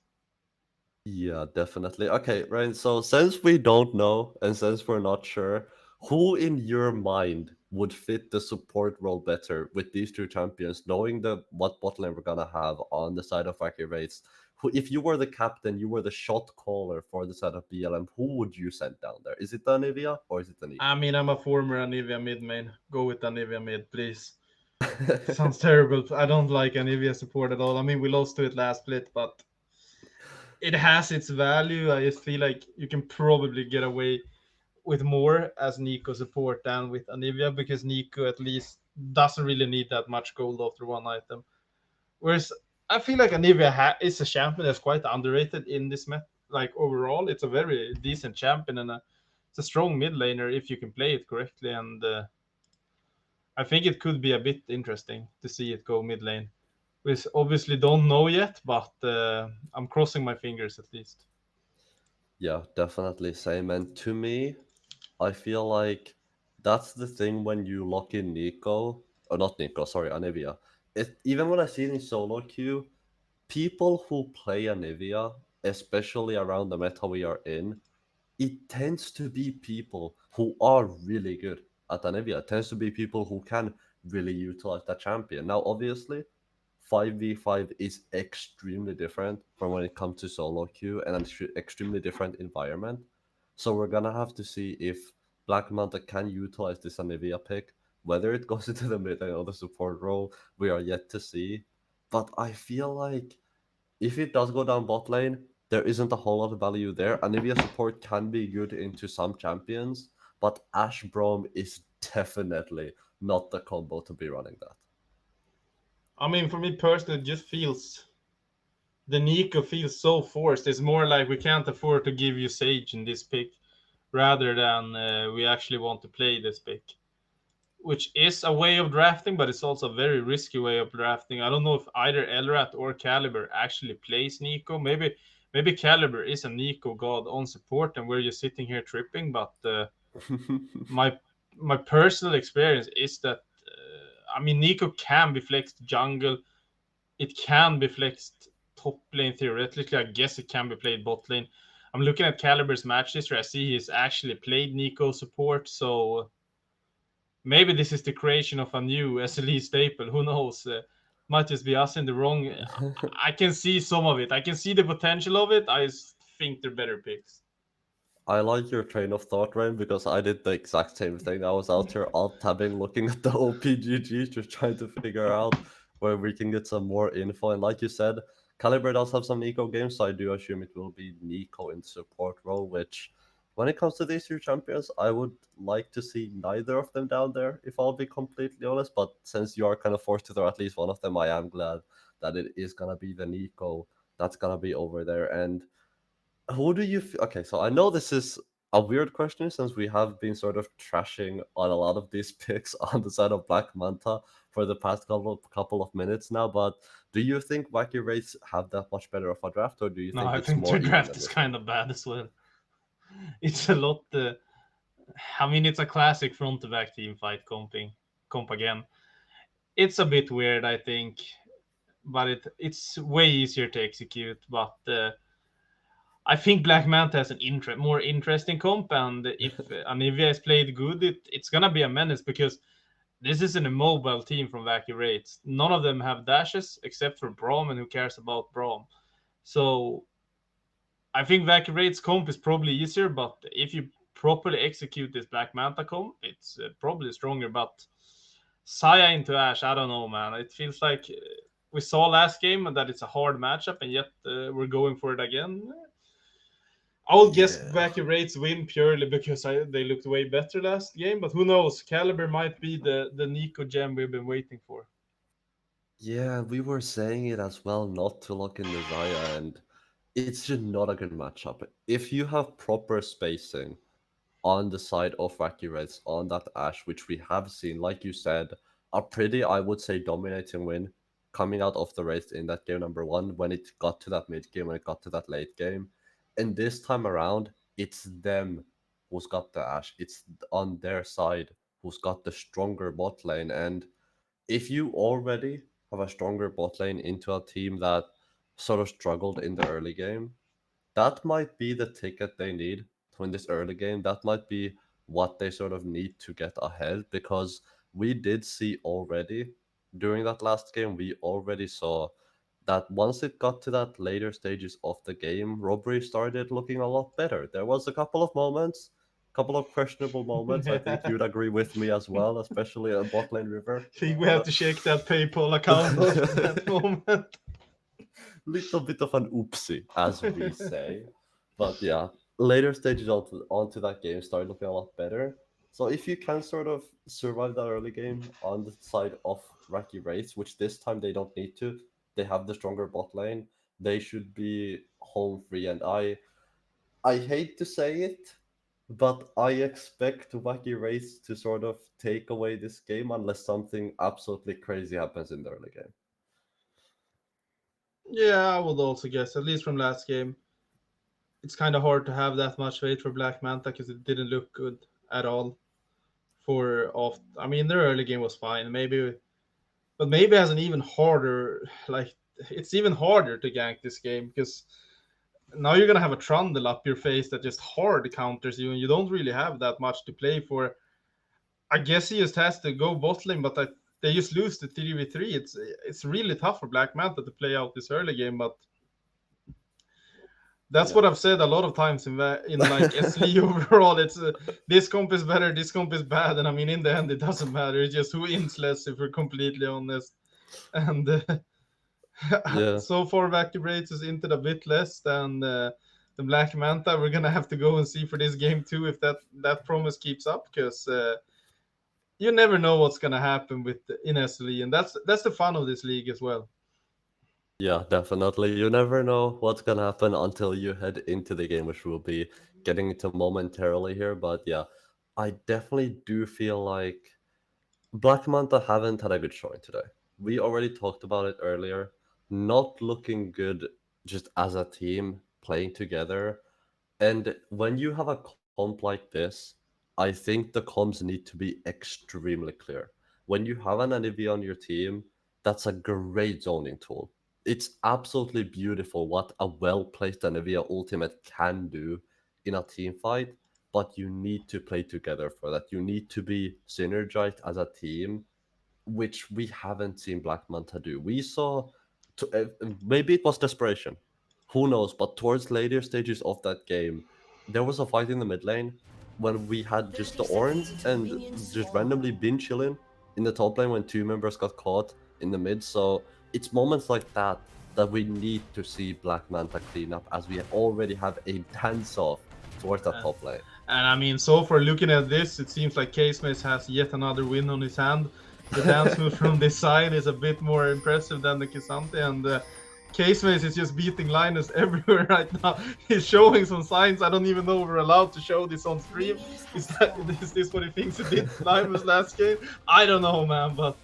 Yeah, definitely. Okay, Ryan. So since we don't know and since we're not sure, who in your mind would fit the support role better with these two champions, knowing the what bot lane we're gonna have on the side of Wacky Race? Who, if you were the captain, you were the shot caller for the side of BLM, who would you send down there? Is it the Anivia or is it the I Nico? mean, I'm a former Anivia mid main. Go with Anivia mid, please. Sounds terrible. I don't like Anivia support at all. I mean, we lost to it last split, but it has its value. I just feel like you can probably get away with more as Nico support than with Anivia because Nico at least doesn't really need that much gold after one item. Whereas I feel like Anivia is a champion that's quite underrated in this met. Like overall, it's a very decent champion and it's a strong mid laner if you can play it correctly. And I think it could be a bit interesting to see it go mid lane. We obviously don't know yet, but I'm crossing my fingers at least. Yeah, definitely same. And to me, I feel like that's the thing when you lock in Nico, or not Nico, sorry, Anivia. Even when I see it in solo queue, people who play Anivia, especially around the meta we are in, it tends to be people who are really good at Anivia. It tends to be people who can really utilize that champion. Now, obviously, 5v5 is extremely different from when it comes to solo queue and an extremely different environment. So we're gonna have to see if Black Manta can utilize this Anivia pick. Whether it goes into the mid lane or the support role, we are yet to see. But I feel like if it does go down bot lane, there isn't a whole lot of value there. Anivia support can be good into some champions, but Ash Brom is definitely not the combo to be running that. I mean, for me personally, it just feels the Nico feels so forced. It's more like we can't afford to give you Sage in this pick, rather than we actually want to play this pick, which is a way of drafting, but it's also a very risky way of drafting. I don't know if either Elrat or Caliber actually plays Nico. Maybe Caliber is a Nico god on support, and we're just sitting here tripping. But my my personal experience is that I mean Nico can be flexed jungle. It can be flexed top lane theoretically. I guess it can be played bot lane. I'm looking at Caliber's match history. I see he's actually played Nico support, so maybe this is the creation of a new SLE staple. Who knows? Might just be us in the wrong. I can see some of it. I can see the potential of it. I just think they're better picks. I like your train of thought, Rain, because I did the exact same thing. I was out here alt tabbing, looking at the OPGG, just trying to figure out where we can get some more info. And like you said, Calibre does have some Nico games, so I do assume it will be Nico in support role, which, when it comes to these two champions, I would like to see neither of them down there, if I'll be completely honest. But since you are kind of forced to throw at least one of them, I am glad that it is going to be the Nico that's going to be over there. And who do you okay, so I know this is a weird question since we have been sort of trashing on a lot of these picks on the side of Black Manta for the past couple of minutes now, but do you think Wacky Wraiths have that much better of a draft, or do you No, think I it's think more their even draft than is this kind one? of bad as well. It's a lot. I mean, it's a classic front to back team fight comp again. It's a bit weird, I think, but it's way easier to execute. But I think Black Manta has an more interesting comp, and if Anivia is played good, it's gonna be a menace because this is an immobile team from Wacky Rates. None of them have dashes except for Braum, and who cares about Braum? So I think Wacky Rates comp is probably easier, but if you properly execute this Black Manta comp, it's probably stronger. But Saya into Ash, I don't know, man. It feels like we saw last game that it's a hard matchup, and yet we're going for it again. I would guess Yeah. Wacky Rates win purely because they looked way better last game, but who knows? Caliber might be the Nico gem we've been waiting for. Yeah, we were saying it as well not to look in the Zaya, and it's just not a good matchup. If you have proper spacing on the side of Wacky Reds on that Ash, which we have seen, like you said, a pretty, I would say, dominating win coming out of the race in that game number one when it got to that mid game, when it got to that late game. And this time around, it's them who's got the Ash. It's on their side who's got the stronger bot lane. And if you already have a stronger bot lane into a team that sort of struggled in the early game, that might be the ticket they need to win this early game. That might be what they sort of need to get ahead because we did see already during that last game, we already saw that once it got to that later stages of the game, robbery started looking a lot better. There was a couple of moments, couple of questionable moments. I think Yeah. you'd agree with me as well, especially on bot lane river. I think we have to check that PayPal account after that moment. Little bit of an oopsie, as we say. But yeah, later stages onto that game started looking a lot better. So if you can sort of survive that early game on the side of Wacky Wraiths, which this time they don't need to, they have the stronger bot lane. They should be home free, and I hate to say it, but I expect Wacky Wraiths to sort of take away this game unless something absolutely crazy happens in the early game. Yeah, I would also guess, at least from last game, it's kind of hard to have that much weight for Black Manta because it didn't look good at all. For off, I mean, their early game was fine, maybe, but maybe has an even harder, like it's even harder to gank this game because now you're gonna have a Trundle up your face that just hard counters you, and you don't really have that much to play for. I guess he just has to go bot lane, but they just lose the 3v3. It's really tough for Black Manta to play out this early game, but That's Yeah, what I've said a lot of times in like SLE overall. It's this comp is better, this comp is bad, and I mean in the end it doesn't matter. It's just who wins less, if we're completely honest. And yeah, so far, Wacky Wraiths is into a bit less than the Black Manta. We're gonna have to go and see for this game too if that promise keeps up, because you never know what's gonna happen with in SLE, and that's the fun of this league as well. yeah, definitely. You never know what's gonna happen until you head into the game, which we'll be getting into momentarily here. But yeah, I definitely do feel like Black Manta haven't had a good showing today. We already talked about it earlier. Not looking good just as a team playing together. And when you have a comp like this, I think the comms need to be extremely clear. When you have an Anivia on your team, that's a great zoning tool. It's absolutely beautiful what a well placed Anivia ultimate can do in a team fight, but you need to play together for that. You need to be synergized as a team, which we haven't seen Black Manta do. We saw, maybe it was desperation, who knows? But towards later stages of that game, there was a fight in the mid lane when we had just the orange and just randomly been chilling in the top lane when two members got caught in the mid. So it's moments like that that we need to see Black Manta clean up, as we already have a dance off towards that Uh, top lane. and I mean, so far looking at this, it seems like Casemace has yet another win on his hand. The dance move from this side is a bit more impressive than the Kisante, and Casemace is just beating Linus everywhere right now. He's showing some signs. I don't even know if we're allowed to show this on stream. Is this what he thinks he did to Linus last game? I don't know, man, but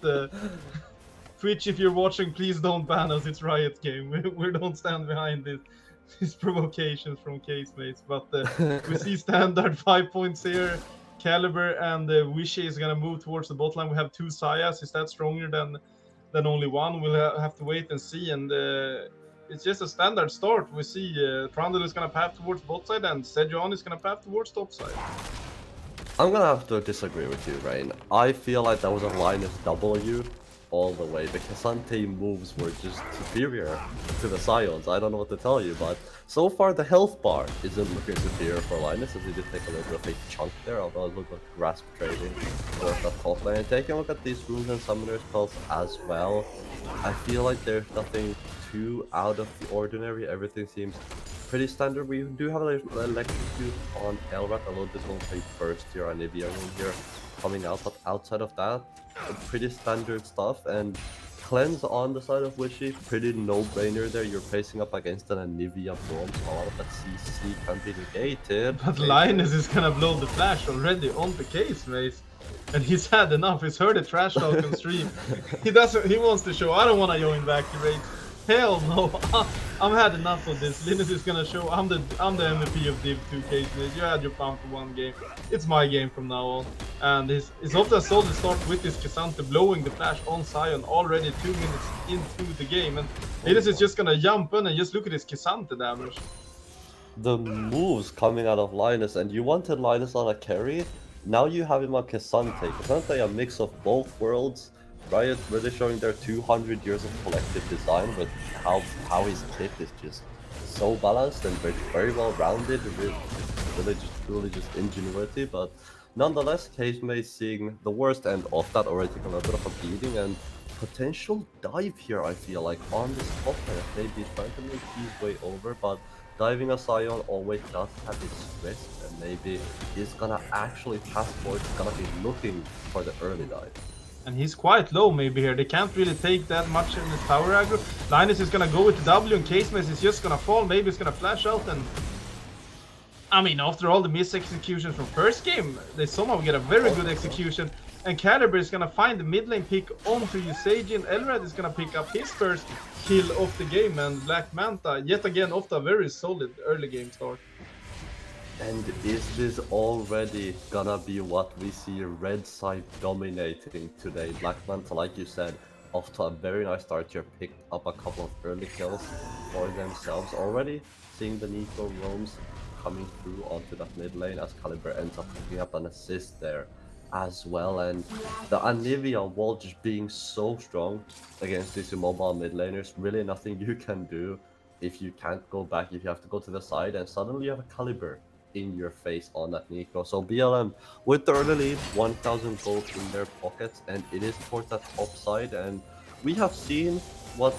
Twitch, if you're watching, please don't ban us. It's Riot Game. We don't stand behind this. These provocations from Casemates, but we see standard 5 points here. Caliber and Wishy is gonna move towards the bot line. We have two Sayas. Is that stronger than only one? We'll have to wait and see. And it's just a standard start. We see Trundle is gonna path towards bot side, and Sejuani is gonna path towards top side. I'm gonna have to disagree with you, Rain. I feel like that was a Linus W all the way. The Cassante moves were just superior to the Scions. I don't know what to tell you, but so far the health bar isn't looking superior for Linus, as he did take a little bit of a chunk there, although it looked like grasp trading towards that top lane. And taking a look at these runes and summoner spells as well, I feel like there's nothing too out of the ordinary. Everything seems pretty standard. We do have an electrocute on Elrat, a little bit of a first tier Anivia rune here coming out, but outside of that, pretty standard stuff. And cleanse on the side of Wishy, pretty no-brainer there. You're facing up against an Anivia Bronze, a lot of that CC can be negated. But Linus is gonna blow the flash already on the Casemace. And he's had enough. He's heard a trash talk on stream. He wants to show, I don't want to join Wacky Wraiths. Hell no. I'm had enough of this. Linus is gonna show I'm the MVP of Div 2 Casemace. You had your fun for one game. It's my game from now on. And he's off to a solid start with this Cassante blowing the flash on Sion already 2 minutes into the game. And Linus is just gonna jump in and just look at his Cassante damage. The moves coming out of Linus, and you wanted Linus on a carry, now you have him on Cassante. Cassante, a mix of both worlds. Riot really showing their 200 years of collective design with how his kit is just so balanced and very well rounded. Really just ingenuity, but nonetheless, Casemace seeing the worst end of that, already taking a little bit of a beating, and potential dive here, I feel like, on this top lane. Maybe trying to make his way over, but diving a Sion always does have its risk, and maybe he's gonna actually pass forward. He's gonna be looking for the early dive. And he's quite low maybe here. They can't really take that much in his tower aggro. Linus is gonna go with the W, and Casemace is just gonna fall. Maybe he's gonna flash out, and I mean, after all the mis-execution from first game, they somehow get a very good execution. And Caliber is gonna find the mid lane pick onto Usagi, and Elrad is gonna pick up his first kill of the game, and Black Manta yet again off to a very solid early game start. And is this already gonna be what we see red side dominating today? Black Manta, like you said, off to a very nice start here, picked up a couple of early kills for themselves already. Seeing the Nico roams coming through onto that mid lane, as Caliber ends up picking up an assist there as well. And the Anivia wall just being so strong against these immobile mid laners, really nothing you can do. if you can't go back, if you have to go to the side, and suddenly you have a caliber in your face on that Nico. So BLM with the early lead, 1000 gold in their pockets, and it is towards that top side. And we have seen what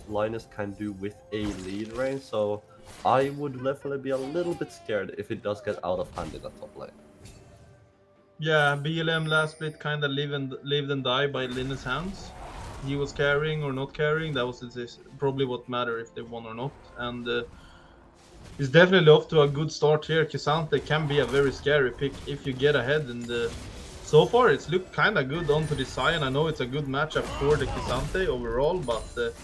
Linus can do with a lead range, so I would definitely be a little bit scared if it does get out of hand in the top lane. Yeah, BLM last split kind of lived and died by Linus' hands. He was carrying or not carrying. That was probably what mattered if they won or not. And he's definitely off to a good start here. K'Sante can be a very scary pick if you get ahead. And so far, it's looked kind of good onto the Sion. I know it's a good matchup for the K'Sante overall, but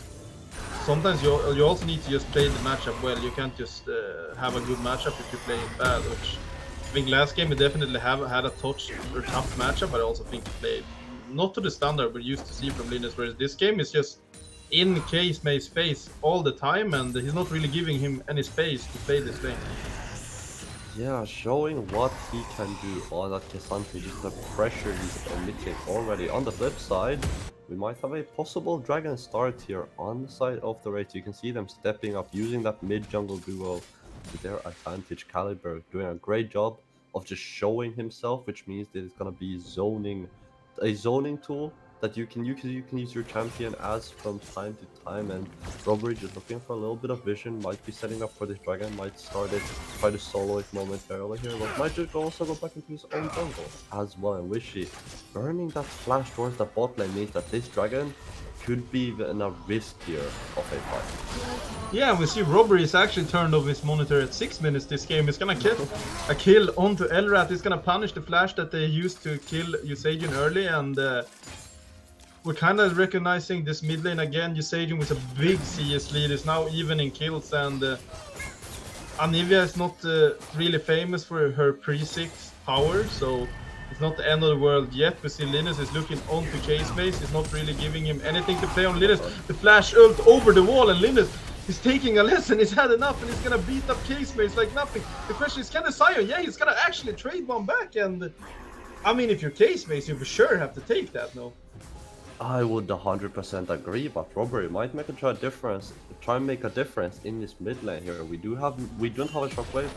sometimes you also need to just play the matchup well. You can't just have a good matchup if you play it bad, which I think last game we definitely have had a tough matchup, but I also think he played not to the standard we're used to see from Linus, whereas this game is just in Case May's face all the time, and he's not really giving him any space to play this lane. Yeah, showing what he can do on that K'Sante, just the pressure he's emitting already. On the flip side, we might have a possible dragon start here on the side of the Wraiths. You can see them stepping up, using that mid-jungle duo to their advantage. Caliber doing a great job of just showing himself, which means that it's gonna be zoning, a zoning tool that you can use your champion as from time to time. And Robbery just looking for a little bit of vision, might be setting up for this dragon, might start it, try to solo it momentarily here, but might just also go back into his own jungle as well. And Wishy burning that flash towards the bot lane means that this dragon could be in a riskier of a fight. Yeah, we see Robbery is actually turned off his monitor at 6 minutes this game. He's gonna get a kill onto Elrat. He's gonna punish the flash that they used to kill Usagian early, and we're kind of recognizing this mid lane again. Usagian with a big CS lead is now even in kills, and Anivia is not really famous for her pre-6 power, so it's not the end of the world yet. We see Linus is looking onto Case Base. He's not really giving him anything to play on. Linus, the flash ult over the wall, and Linus is taking a lesson. He's had enough, and he's gonna beat up Case Base like nothing. The question is, can the Sion? Yeah, he's gonna actually trade one back, and I mean, if you're Case Base, you for sure have to take that, no? I would 100% agree, but Robbery might make try and make a difference in this mid lane here. We don't have a shockwave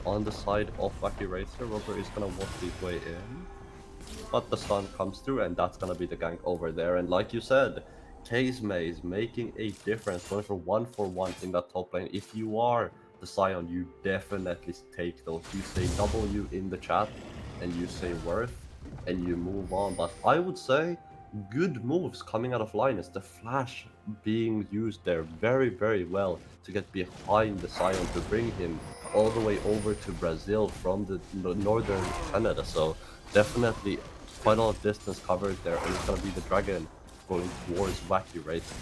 on the side of Wacky Wraiths here. Robbery is gonna walk his way in, but the stun comes through, and that's gonna be the gank over there. And like you said, Case Maze making a difference, going for 1 in that top lane. If you are the Sion, you definitely take those. You say W in the chat, and you say worth, and you move on. But I would say good moves coming out of Linus. The flash being used there very, very well to get behind the Sion to bring him all the way over to Brazil from the northern Canada. So definitely quite a lot of distance covered there, and it's gonna be the dragon going towards Wacky Wraiths.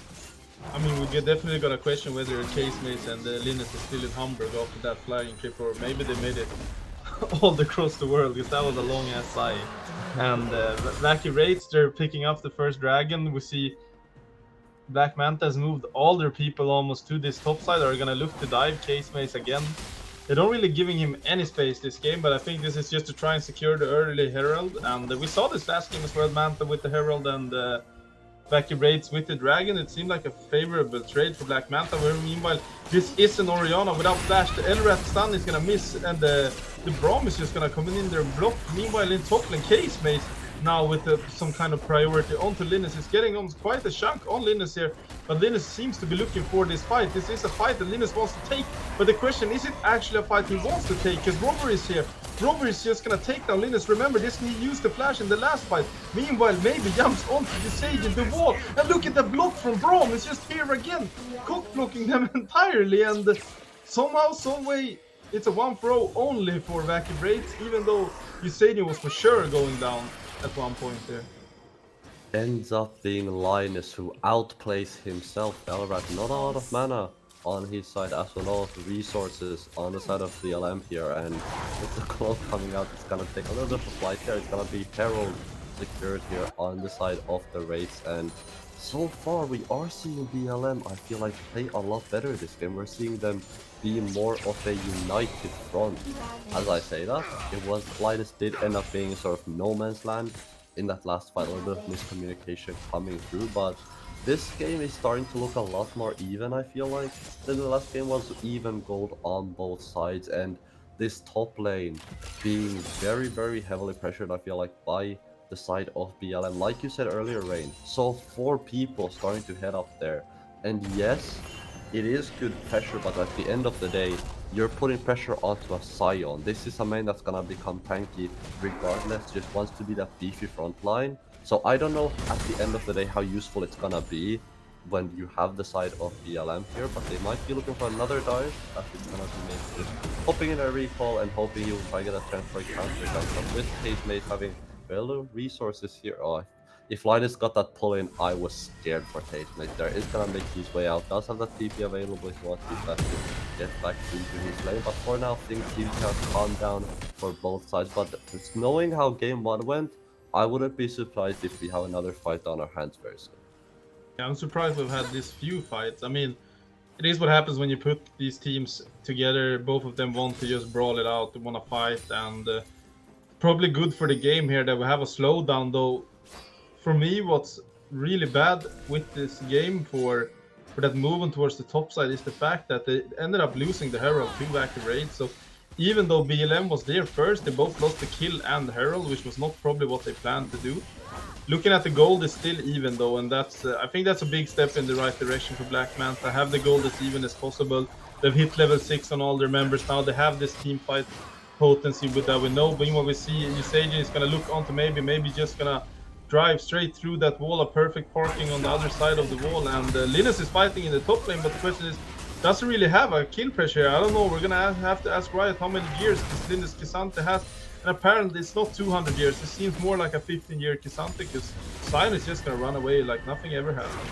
I mean, we definitely got a question whether Case Mace and Linus is still in Hamburg after that flying trip, or maybe they made it all across the world, because that was a long ass sigh. And Wacky Wraiths, they're picking up the first dragon. We see Black Manta has moved all their people almost to this top side. Are gonna look to dive Case Mace again. They don't really giving him any space this game, but I think this is just to try and secure the early Herald. And we saw this last game as well, Manta with the Herald and Wacky Wraiths with the Dragon. It seemed like a favorable trade for Black Manta, where meanwhile this is an Orianna without flash. The Elrat stun is gonna miss, and the Braum is just gonna come in there and block. Meanwhile in top lane, Case Mace now with some kind of priority onto Linus. Is getting on quite a chunk on Linus here, but Linus seems to be looking for this fight. This is a fight that Linus wants to take, but the question is it actually a fight he wants to take? Because Robber is here. Robber is just gonna take down Linus. Remember, this he used the flash in the last fight. Meanwhile, maybe jumps onto the Sage in the wall, and look at the block from Braum. It's just here again, cock blocking them entirely, and somehow, some way, it's a 1-for-0 only for Wacky Wraiths, even though Usagian was for sure going down at one point there. Ends up being Linus who outplays himself. Elrat, not a lot of mana on his side, as well as a lot of resources on the side of the LM here, and with the cloak coming out, it's gonna take a little bit of a flight here. It's gonna be Herald secured here on the side of the Wraiths, and so far we are seeing BLM, I feel like, play a lot better this game. We're seeing them be more of a united front. As I say that, Linus did end up being sort of no man's land in that last fight, a little bit of miscommunication coming through, but this game is starting to look a lot more even, I feel like. The last game was even gold on both sides, and this top lane being very heavily pressured, I feel like, by the side of BLM. Like you said earlier, Rain, so 4 people starting to head up there. And yes, it is good pressure, but at the end of the day, you're putting pressure onto a Sion. This is a main that's gonna become tanky regardless, just wants to be that beefy front line. So I don't know at the end of the day how useful it's gonna be when you have the side of BLM here, but they might be looking for another dive, as it's gonna be maybe just hopping in a recall and hoping he will try to get a transfer counter gun. But with Casemate having very little resources here, oh, if Linus got that pull in, I was scared for Casemate there. It's gonna make his way out, does have that TP available if he wants to get back into his lane, but for now things seem to have calmed down for both sides. But knowing how game 1 went, I wouldn't be surprised if we have another fight on our hands very soon. Yeah, I'm surprised we've had these few fights. I mean, it is what happens when you put these teams together. Both of them want to just brawl it out, they want to fight, and probably good for the game here that we have a slowdown. Though, for me, what's really bad with this game for that movement towards the top side is the fact that they ended up losing the Herald to Wacky Wraiths. So even though BLM was there first, they both lost the kill and the Herald, which was not probably what they planned to do. Looking at the gold is still even though, and that's I think that's a big step in the right direction for Black Manta. Have the gold as even as possible. They've hit level 6 on all their members now. They have this team fight potency with that we know. But what we see, Usagin is gonna look onto maybe just gonna drive straight through that wall, a perfect parking on the other side of the wall, and Linus is fighting in the top lane. But the question is, doesn't really have a kill pressure. I don't know. We're gonna have to ask Riot how many years this Linus K'Sante has. And apparently it's not 200 years, it seems more like a 15-year K'Sante, because Sion is just gonna run away like nothing ever happened.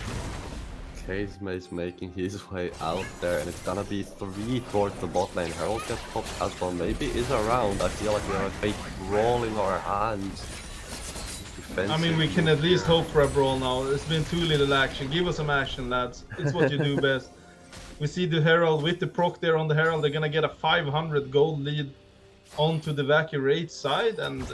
Casemate's making his way out there, and it's gonna be 3 towards the bot lane. Herald gets popped as well, maybe is around. I feel like we have a fake brawl in our hands. I mean, we can at least hope for a brawl now. It's been too little action. Give us some action, lads. It's what you do best. We see the Herald with the proc there on the Herald. They're gonna get a 500 gold lead onto the Wacky Wraiths side, and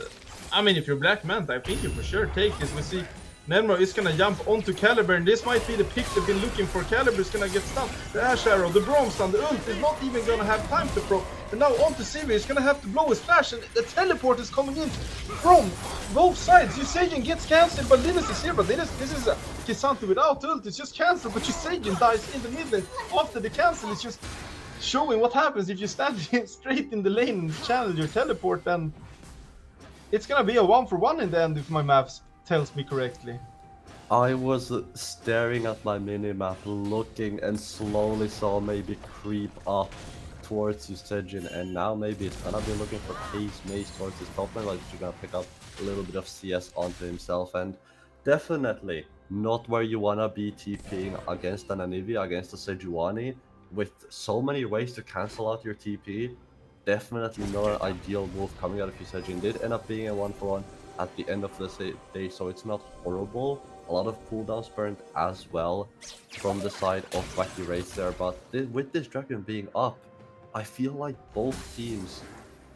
I mean, if you're Black Manta, I think you for sure take this. We see Nemro is gonna jump onto Caliber, and this might be the pick they've been looking for. Caliber is gonna get stunned. The Ash Arrow, the Bronze Stun, the ult is not even gonna have time to proc. And now onto Sivir, he's gonna have to blow his flash, and the teleport is coming in from both sides. Usagin gets cancelled, but Linus is here. But Linus, this is a K'Sante without ult, it's just cancelled, but Usagin dies in the middle. After the cancel, it's just showing what happens if you stand straight in the lane and channel your teleport, and it's gonna be a 1-for-1 in the end if my maths tells me correctly. I was staring at my minimap, looking, and slowly saw maybe creep up towards Usagin, and now maybe it's gonna be looking for Casemate towards his top lane, like you're gonna pick up a little bit of CS onto himself, and definitely not where you wanna be TPing against an Anivia, against a Sejuani, with so many ways to cancel out your TP. Definitely not an ideal move coming out of Usagin. Did end up being a 1-for-1 at the end of the day, so it's not horrible. A lot of cooldowns burned as well from the side of Wacky Wraiths there, but with this dragon being up, I feel like both teams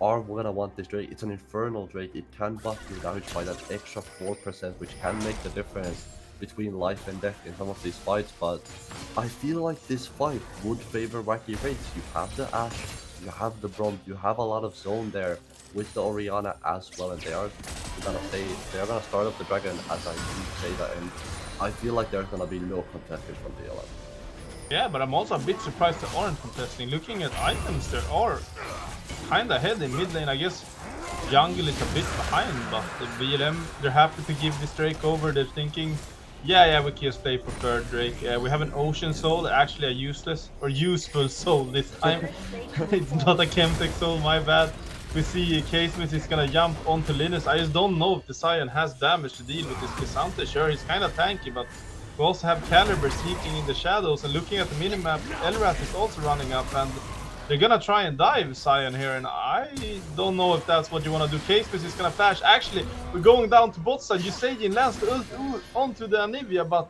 are gonna want this Drake. It's an Infernal Drake, it can buff your damage by that extra 4%, which can make the difference between life and death in some of these fights, but I feel like this fight would favor Wacky Wraiths. You have the Ashe, you have the Brom, you have a lot of zone there with the Orianna as well, and they are gonna start up the dragon, as I do say that, and I feel like there's gonna be no contesters from the 11. Yeah, but I'm also a bit surprised they aren't contesting. Looking at items, there are kinda ahead in mid lane. I guess jungle is a bit behind, but the BLM, they're happy to give this Drake over. They're thinking, yeah, we can just play for third Drake. We have an Ocean Soul, actually a useless or useful soul this time. It's not a Chemtech Soul, my bad. We see Casemate is gonna jump onto Linus. I just don't know if the Sion has damage to deal with this K'Sante. Sure, he's kinda tanky, but we also have Caliber sneaking in the shadows, and looking at the minimap, Elrath is also running up, and they're gonna try and dive Sion here, and I don't know if that's what you wanna do. Casemate is gonna flash. Actually, we're going down to bot side. Usagin lands the ult onto the Anivia, but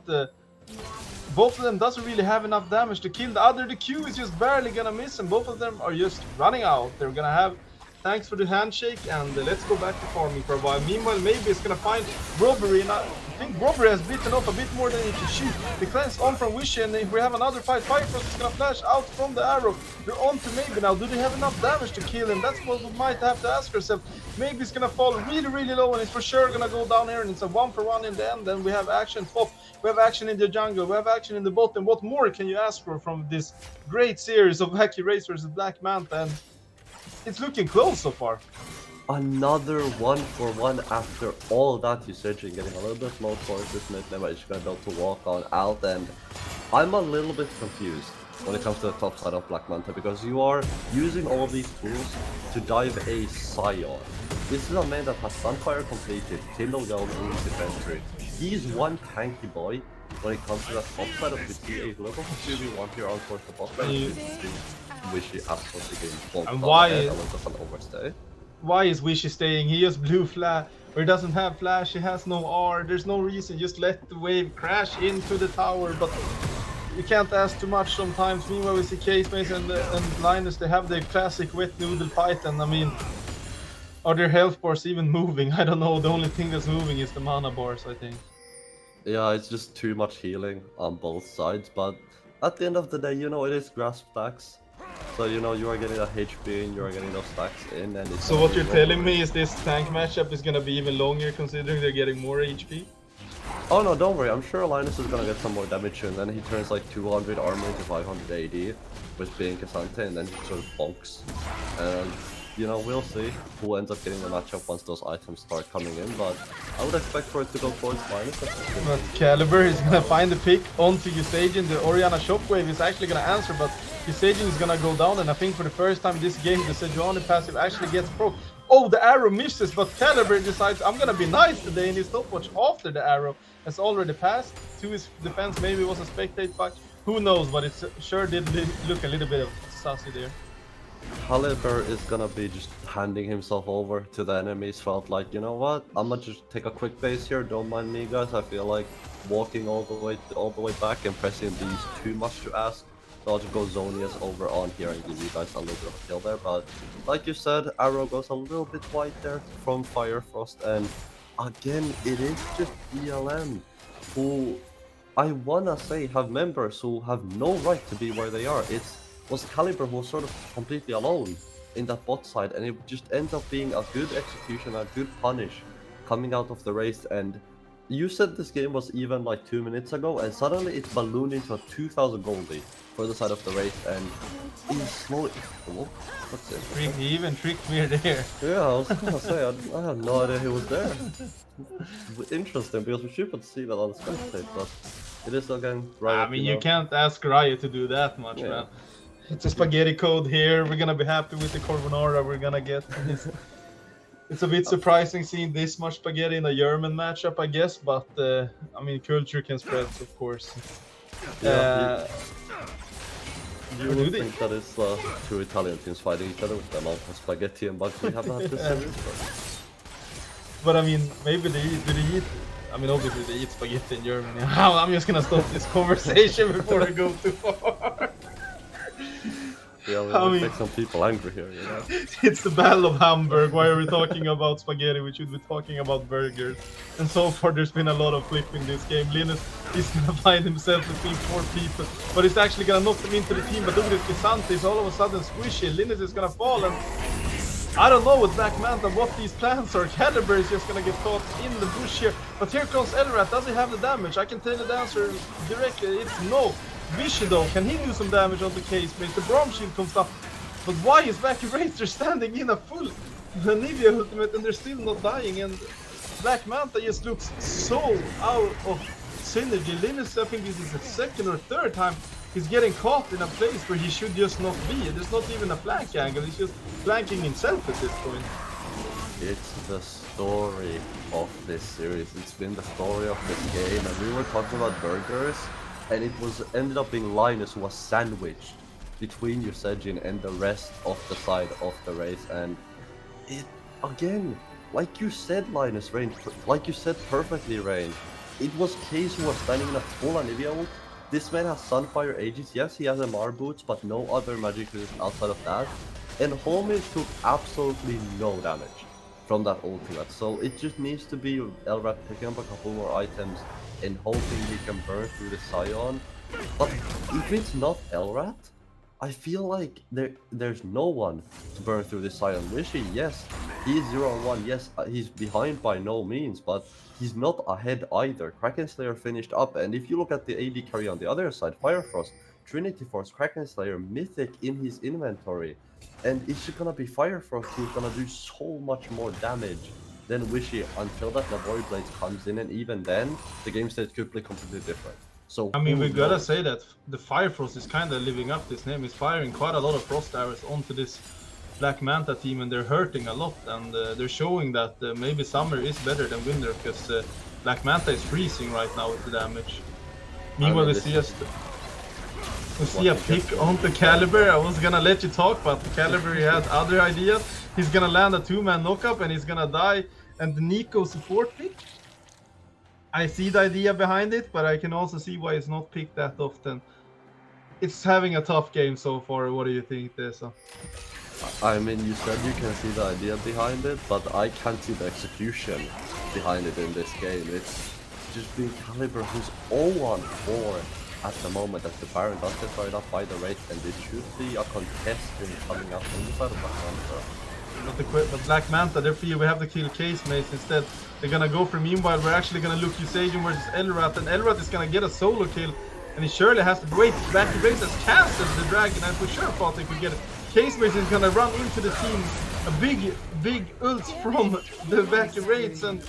both of them doesn't really have enough damage to kill the other. The Q is just barely gonna miss, and both of them are just running out. They're gonna have thanks for the handshake, and let's go back to farming for a while. Meanwhile, maybe it's gonna find Robbery, and I think Robbery has bitten off a bit more than he can shoot. The cleanse on from Wishy, and if we have another fight, Firefrost is gonna flash out from the arrow. They're on to Maybe now. Do they have enough damage to kill him? That's what we might have to ask ourselves. Maybe it's gonna fall really, really low, and it's for sure gonna go down here, and it's a 1-for-1 in the end. Then we have action top, we have action in the jungle, we have action in the bottom. What more can you ask for from this great series of Wacky Wraiths versus Black Manta? And it's looking close so far. Another 1-for-1 after all that usage and getting a little bit low towards this mid lane, but he's gonna be able to walk on out. And I'm a little bit confused when it comes to the top side of Black Manta, because you are using all these tools to dive a Scion. This is a man that has Sunfire completed, Tyndall Gold in defensory. He's one tanky boy when it comes to the top side of the TA. Look at the 2v1 here on towards the bot lane. Wishy absolutely getting bombed. And why a little bit of an overstay. Why is Wishy staying? He has blue flash, or he doesn't have flash, he has no R, there's no reason, just let the wave crash into the tower, but you can't ask too much sometimes. Meanwhile, we see Case Mace and Linus, they have the classic wet noodle python. I mean, are their health bars even moving? I don't know, the only thing that's moving is the mana bars, I think. Yeah, it's just too much healing on both sides, but at the end of the day, you know, it is grasp stacks. So, you know, you are getting a HP in, you are getting those stacks in, and it's... So what you're telling me is this tank matchup is gonna be even longer, considering they're getting more HP? Oh no, don't worry, I'm sure Linus is gonna get some more damage, and then he turns like 200 armor into 500 AD with being Cassante, and then he sort of bonks. And, you know, we'll see who ends up getting the matchup once those items start coming in, but I would expect for it to go towards Linus. But Caliber is gonna find the pick onto Usagin. The Orianna Shockwave is actually gonna answer, but Usagin is gonna go down, and I think for the first time this game, the Sejuani passive actually gets proc. Oh, the arrow misses, but Caliber decides, I'm gonna be nice today, and his stopwatch after the arrow has already passed. To his defense, maybe it was a spectate fight. Who knows, but it sure did look a little bit of sassy there. Caliber is gonna be just handing himself over to the enemies. Felt like, you know what, I'm gonna just take a quick base here, don't mind me guys. I feel like walking all the way back and pressing these too much to ask. So I'll just go Zonias over on here and give you guys a little bit of a kill there. But like you said, arrow goes a little bit wide there from Firefrost, and again it is just BLM who I wanna say have members who have no right to be where they are. It was Caliber who was sort of completely alone in that bot side, and it just ends up being a good execution, a good punish coming out of the race. And you said this game was even like 2 minutes ago, and suddenly it's ballooned into a 2000 gold lead for the side of the race, and he's slowly... Oh, what's it? He even tricked me there. Yeah, I was gonna say, I had no idea he was there. Interesting, because we should see that on the spectate, but it is again right. I mean, you can't ask Riot to do that much, man. It's a spaghetti code here. We're gonna be happy with the carbonara we're gonna get. It's a bit surprising seeing this much spaghetti in a German matchup, I guess, but I mean, culture can spread, of course. Yeah, you would think that it's two Italian teams fighting each other with the amount of spaghetti and bugs we have had this series. But I mean, maybe do they eat? I mean, obviously they eat spaghetti in Germany. I'm just gonna stop this conversation before I go too far. Yeah, we'll make some people angry here, you know. It's the Battle of Hamburg. Why are we talking about spaghetti? We should be talking about burgers. And so far, there's been a lot of flipping this game. Linus is gonna find himself between 4 people, but he's actually gonna knock them into the team. But look at this, Cassante is all of a sudden squishy. Linus is gonna fall, and I don't know with Black Manta what these plans are. Caliber is just gonna get caught in the bush here. But here comes Elrat. Does he have the damage? I can tell the answer directly. It's no. Wishy though, can he do some damage on the Case Mace? The Braum Shield comes up. But why is Wacky Wraiths? They're standing in a full Nivea ultimate and they're still not dying. And Black Manta just looks so out of synergy. Linus, I think this is the second or third time he's getting caught in a place where he should just not be. There's not even a flank angle, he's just flanking himself at this point. It's the story of this series. It's been the story of this game, and we were talking about burgers, and it was ended up being Linus who was sandwiched between Usagin and the rest of the side of the race. And it, again, like you said, Linus, Rain, like you said perfectly, Rain, it was Case who was standing in a full Anivia ult. This man has Sunfire Aegis. Yes, he has MR boots, but no other magic resist outside of that. and Homie took absolutely no damage from that ultimate. So it just needs to be Elrat picking up a couple more items and hoping he can burn through the Scion. But if it's not Elrat, I feel like there's no one to burn through the Scion. Wishy, yes, he's 0-1, yes, he's behind by no means, but he's not ahead either. Kraken Slayer finished up, and if you look at the AD carry on the other side, Firefrost, Trinity Force, Kraken Slayer, Mythic in his inventory, and it's just gonna be Firefrost who's gonna do so much more damage than Wishy until that Labori Blades comes in, and even then, the game state could be completely different. So I mean, we gotta knows? say that the Firefrost is kind of living up this name. He's firing quite a lot of frost arrows onto this Black Manta team, and they're hurting a lot. And they're showing that maybe summer is better than winter, because Black Manta is freezing right now with the damage. Meanwhile, we see a pick onto Caliber. I was gonna let you talk, but Caliber he had other ideas. He's gonna land a 2-man knockup, and he's gonna die. And the Nico support pick. I see the idea behind it, but I can also see why it's not picked that often. It's having a tough game so far. What do you think, Tessa? I mean, you said you can see the idea behind it, but I can't see the execution behind it in this game. It's just being Caliber who's 0-4 at the moment as the Baron does get fired up by the Wraiths, and it should be a contestant coming up from the side of Black Manta. But Black Manta, they feel we have to kill Case Mace instead. They're gonna go for meanwhile. We're actually gonna look Usagian versus Elrat, and Elrat is gonna get a solo kill, and he surely has to wait. Wacky Wraiths has cancelled the dragon, and for sure thought they could get it. Case Mace is gonna run into the team. A big ults from the Wacky Wraiths, and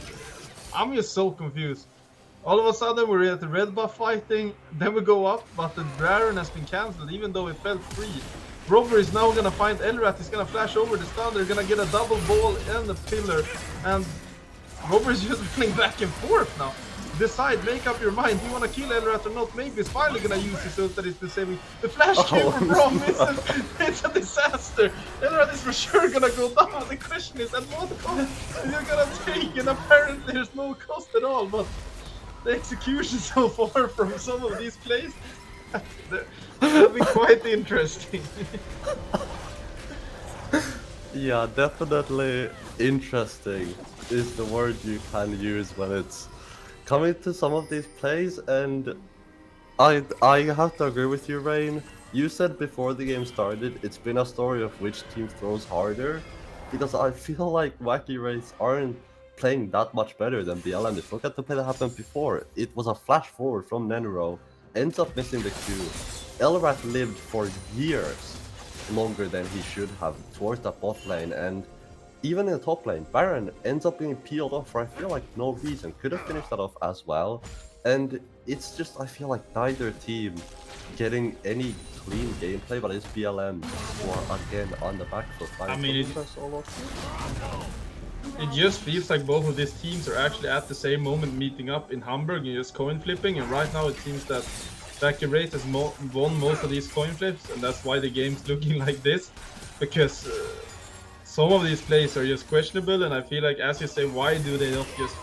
I'm just so confused. All of a sudden we're at the red buff fighting, then we go up, but the Baron has been cancelled even though it felt free. Robber is now gonna find Elrat, he's gonna flash over the stun, they're gonna get a double ball and a pillar, and Robber is just running back and forth now. Decide, make up your mind, do you wanna kill Elrat or not? Maybe he's finally gonna use his ult that is disabling. The flash came from Brom, it's a disaster. Elrat is for sure gonna go down. The question is, at what cost you're gonna take? And apparently there's no cost at all, but the execution so far from some of these plays, that'll be quite interesting. Yeah, definitely interesting is the word you can use when it's coming to some of these plays, and I have to agree with you, Rain. You said before the game started, it's been a story of which team throws harder, because I feel like Wacky Wraiths aren't playing that much better than BLM. If you look at the play that happened before, it was a flash forward from Nenro, ends up missing the Q. Elrat lived for years longer than he should have towards that bot lane, and even in the top lane, Baron ends up being peeled off for I feel like no reason. Could have finished that off as well, and it's just I feel like neither team getting any clean gameplay, but it's BLM who are again on the back foot. I mean, it just feels like both of these teams are actually at the same moment meeting up in Hamburg and just coin flipping, and right now it seems that Wacky Wraiths has won most of these coin flips, and that's why the game's looking like this, because some of these plays are just questionable, and I feel like, as you say, why do they not just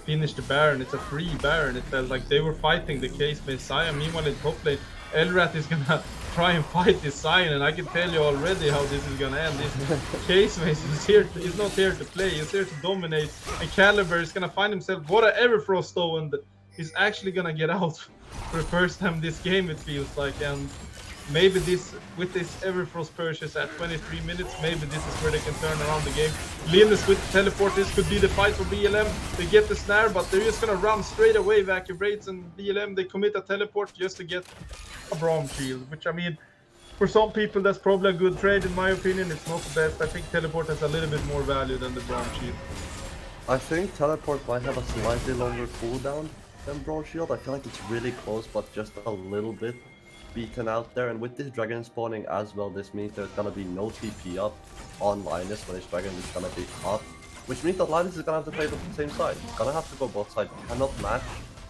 finish the Baron? It's a free Baron. It felt like they were fighting the Case Mace Sion. Meanwhile in top lane, Elrat is gonna try and fight this Sion, and I can tell you already how this is gonna end. This Case Mace is not here to play, he's here to dominate, and Caliber is gonna find himself what a Everfrost though, and he's actually gonna get out for the first time this game, it feels like. And maybe this, with this Everfrost purchase at 23 minutes, maybe this is where they can turn around the game. Linus with teleport, this could be the fight for BLM. They get the snare, but they're just gonna run straight away. Vacuum Wraiths and BLM, they commit a teleport just to get a Braum shield, which, I mean, for some people that's probably a good trade. In my opinion, it's not the best. I think teleport has a little bit more value than the Braum shield. I think teleport might have a slightly longer cooldown than Braum shield. I feel like it's really close, but just a little bit beaten out there, and with this dragon spawning as well, this means there's gonna be no TP up on Linus when his dragon is gonna be up, which means that Linus is gonna have to play the same side. He's gonna have to go both sides. Cannot match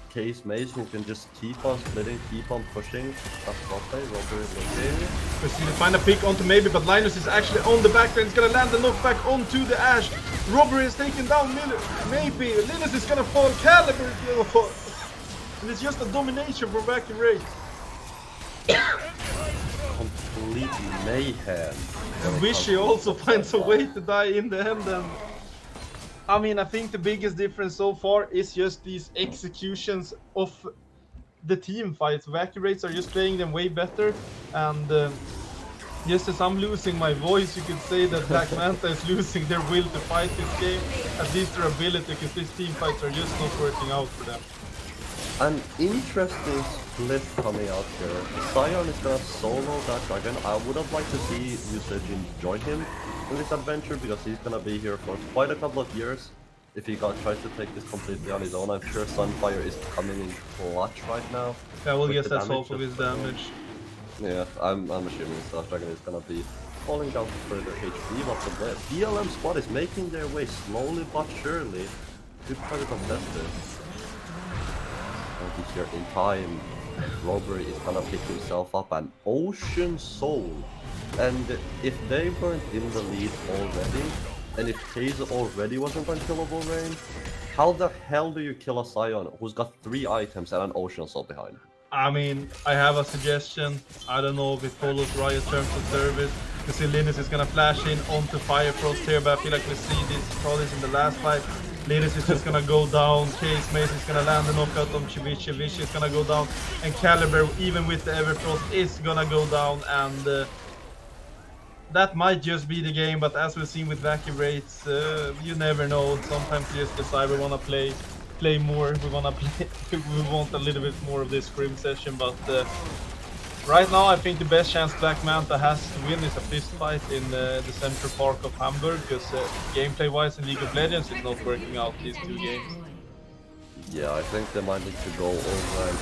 Case Maze, who can just keep on splitting, keep on pushing. That's not play. Robber is looking. We see the final pick onto Maybe, but Linus is actually on the back lane. He's gonna land the knockback onto the Ashe. Robber is taken down. Maybe Linus is gonna fall. Caliber is gonna fall. And it's just a domination for Wacky Wraiths. complete mayhem. And Wishy also finds a way to die in the end. And I mean, I think the biggest difference so far is just these executions of the team fights. Wacky Wraiths are just playing them way better. And just as I'm losing my voice, you could say that Black Manta is losing their will to fight this game, at least their ability, because these team fights are just not working out for them. An interesting split coming out here. Sion is gonna solo that dragon. I would have liked to see Usage join him in this adventure because he's gonna be here for quite a couple of years. If he tries to take this completely on his own, I'm sure Sunfire is coming in clutch right now. Yeah, well, guess that's half of his damage. Yeah, I'm assuming that dragon is gonna be falling down to further HP, but the BLM squad is making their way slowly but surely to try to contest this. And he's here in time. Robbery is gonna pick himself up an Ocean Soul. And if they weren't in the lead already, and if Kaze already wasn't on killable range, how the hell do you kill a Sion who's got 3 items and an Ocean Soul behind? I mean, I have a suggestion. I don't know if it follows Riot terms of service. You see Linus is gonna flash in onto Fire Frost here, but I feel like we see this probably in the last fight. Linus is just gonna go down, Case Mace is gonna land a knockout on Chivichi, Vishi is gonna go down, and Caliber, even with the Everfrost, is gonna go down, and that might just be the game, but as we've seen with Wacky Wraiths, you never know. Sometimes you just decide we wanna play more, we want a little bit more of this scrim session, but right now I think the best chance Black Manta has to win is a fist fight in the central park of Hamburg, because gameplay wise in League of Legends it's not working out these 2 games. Yeah, I think they might need to go over and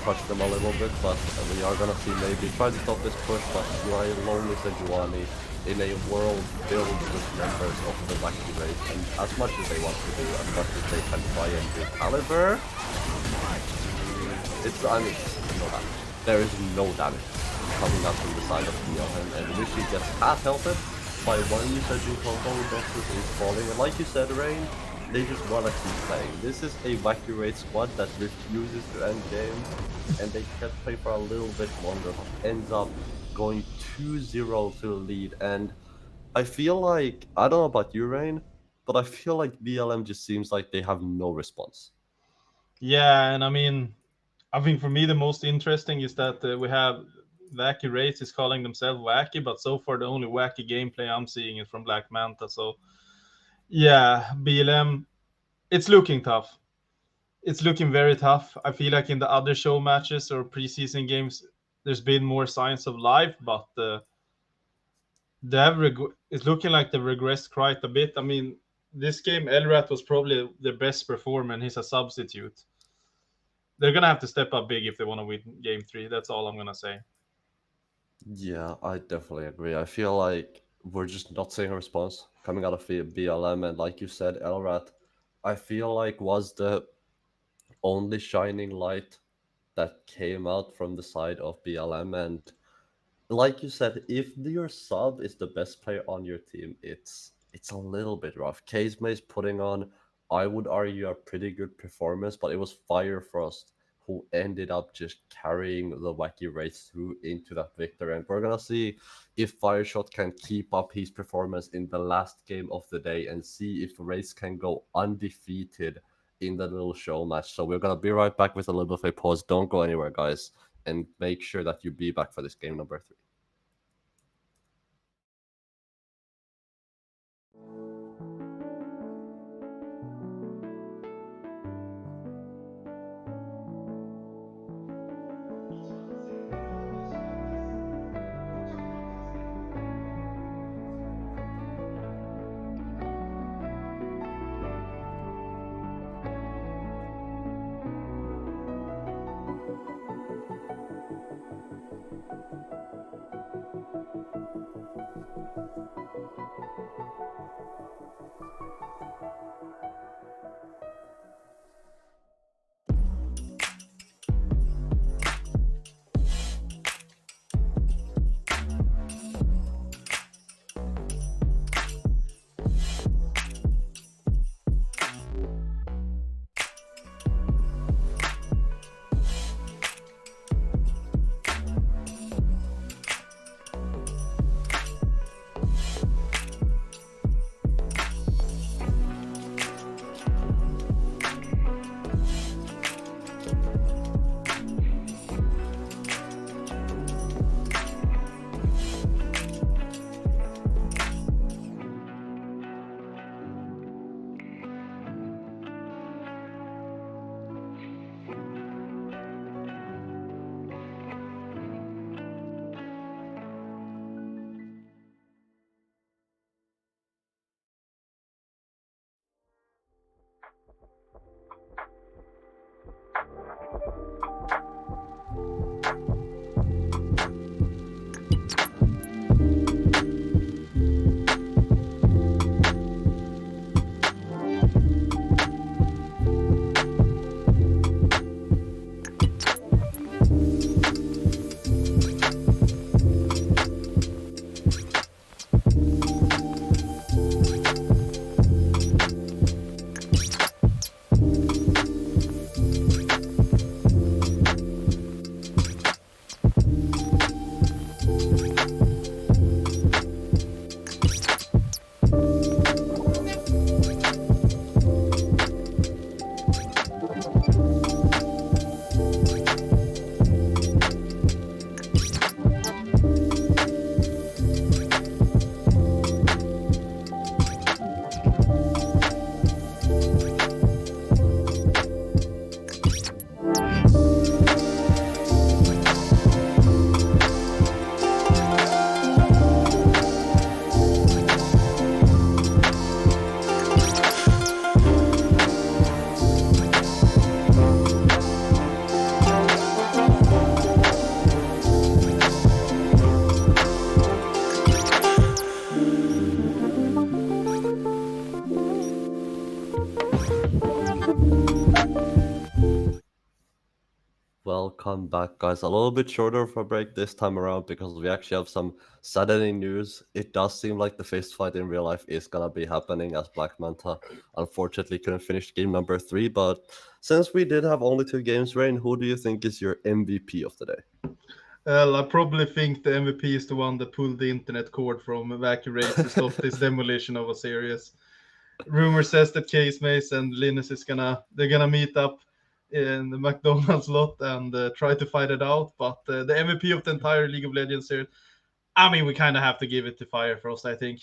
touch them a little bit, but we are gonna see maybe try to stop this push, but July lonely Sejuani in a world filled with members of the Wacky race, and as much as they want to do, as much as they can try and do Caliber, I mean, no damage. There is no damage coming out from the side of Neon, and Rishi gets half healthed by one usage in combo. Nexus is falling, and like you said, Rain, they just wanna keep playing. This is a Wacky Raid squad that refuses to end game, and they can play for a little bit longer, but ends up going 2-0 to the lead. And I feel like, I don't know about you, Rain, but I feel like BLM just seems like they have no response. Yeah, and I mean, I think for me the most interesting is that we have Wacky Wraiths is calling themselves Wacky, but so far the only Wacky gameplay I'm seeing is from Black Manta. So yeah, BLM, it's looking tough. It's looking very tough. I feel like in the other show matches or preseason games, there's been more signs of life, but it's looking like they've regressed quite a bit. I mean, this game, Elrat was probably the best performer, and he's a substitute. They're gonna have to step up big if they want to win Game 3. That's all I'm gonna say. Yeah, I definitely agree. I feel like we're just not seeing a response coming out of BLM, and like you said, Elrat, I feel like was the only shining light that came out from the side of BLM. And like you said, if your sub is the best player on your team, it's a little bit rough. Maze putting on, I would argue, a pretty good performance, but it was Firefrost who ended up just carrying the Wacky race through into that victory. And we're gonna see if Fireshot can keep up his performance in the last game of the day and see if Race can go undefeated in the little show match. So we're gonna be right back with a little bit of a pause. Don't go anywhere, guys, and make sure that you be back for this game number 3. welcome back, guys. A little bit shorter of a break this time around because we actually have some saddening news. It does seem like the fist fight in real life is gonna be happening as Black Manta unfortunately couldn't finish game number 3. But since we did have only 2 games, Rain, who do you think is your MVP of the day? Well, I probably think the MVP is the one that pulled the internet cord from Wacky Wraiths to stop this demolition of a series. Rumor says that Case Mace and Linus they're gonna meet up in the McDonald's lot and try to fight it out. But the MVP of the entire League of Legends series, I mean, we kind of have to give it to Firefrost. I think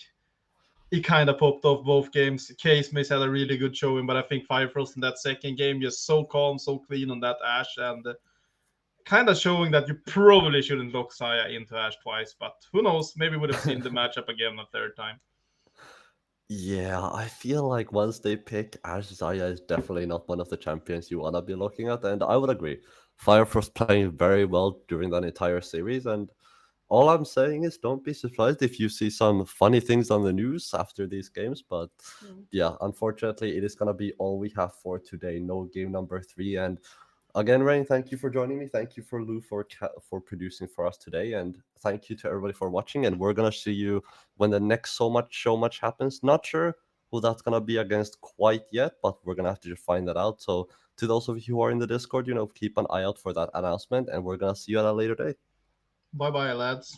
he kind of popped off both games. Case Mace had a really good showing, but I think Firefrost in that second game just so calm, so clean on that Ashe, and kind of showing that you probably shouldn't lock Saya into Ashe twice. But who knows? Maybe we would have seen the matchup again a third time. Yeah, I feel like once they pick Ash, Zaya is definitely not one of the champions you wanna be looking at, and I would agree. Firefrost playing very well during that entire series, and all I'm saying is don't be surprised if you see some funny things on the news after these games. But yeah, unfortunately, it is going to be all we have for today. No game number 3. And again, Rain, thank you for joining me. Thank you for Lou for producing for us today. And thank you to everybody for watching. And we're going to see you when the next show much happens. Not sure who that's going to be against quite yet, but we're going to have to just find that out. So to those of you who are in the Discord, keep an eye out for that announcement. And we're going to see you at a later date. Bye bye, lads.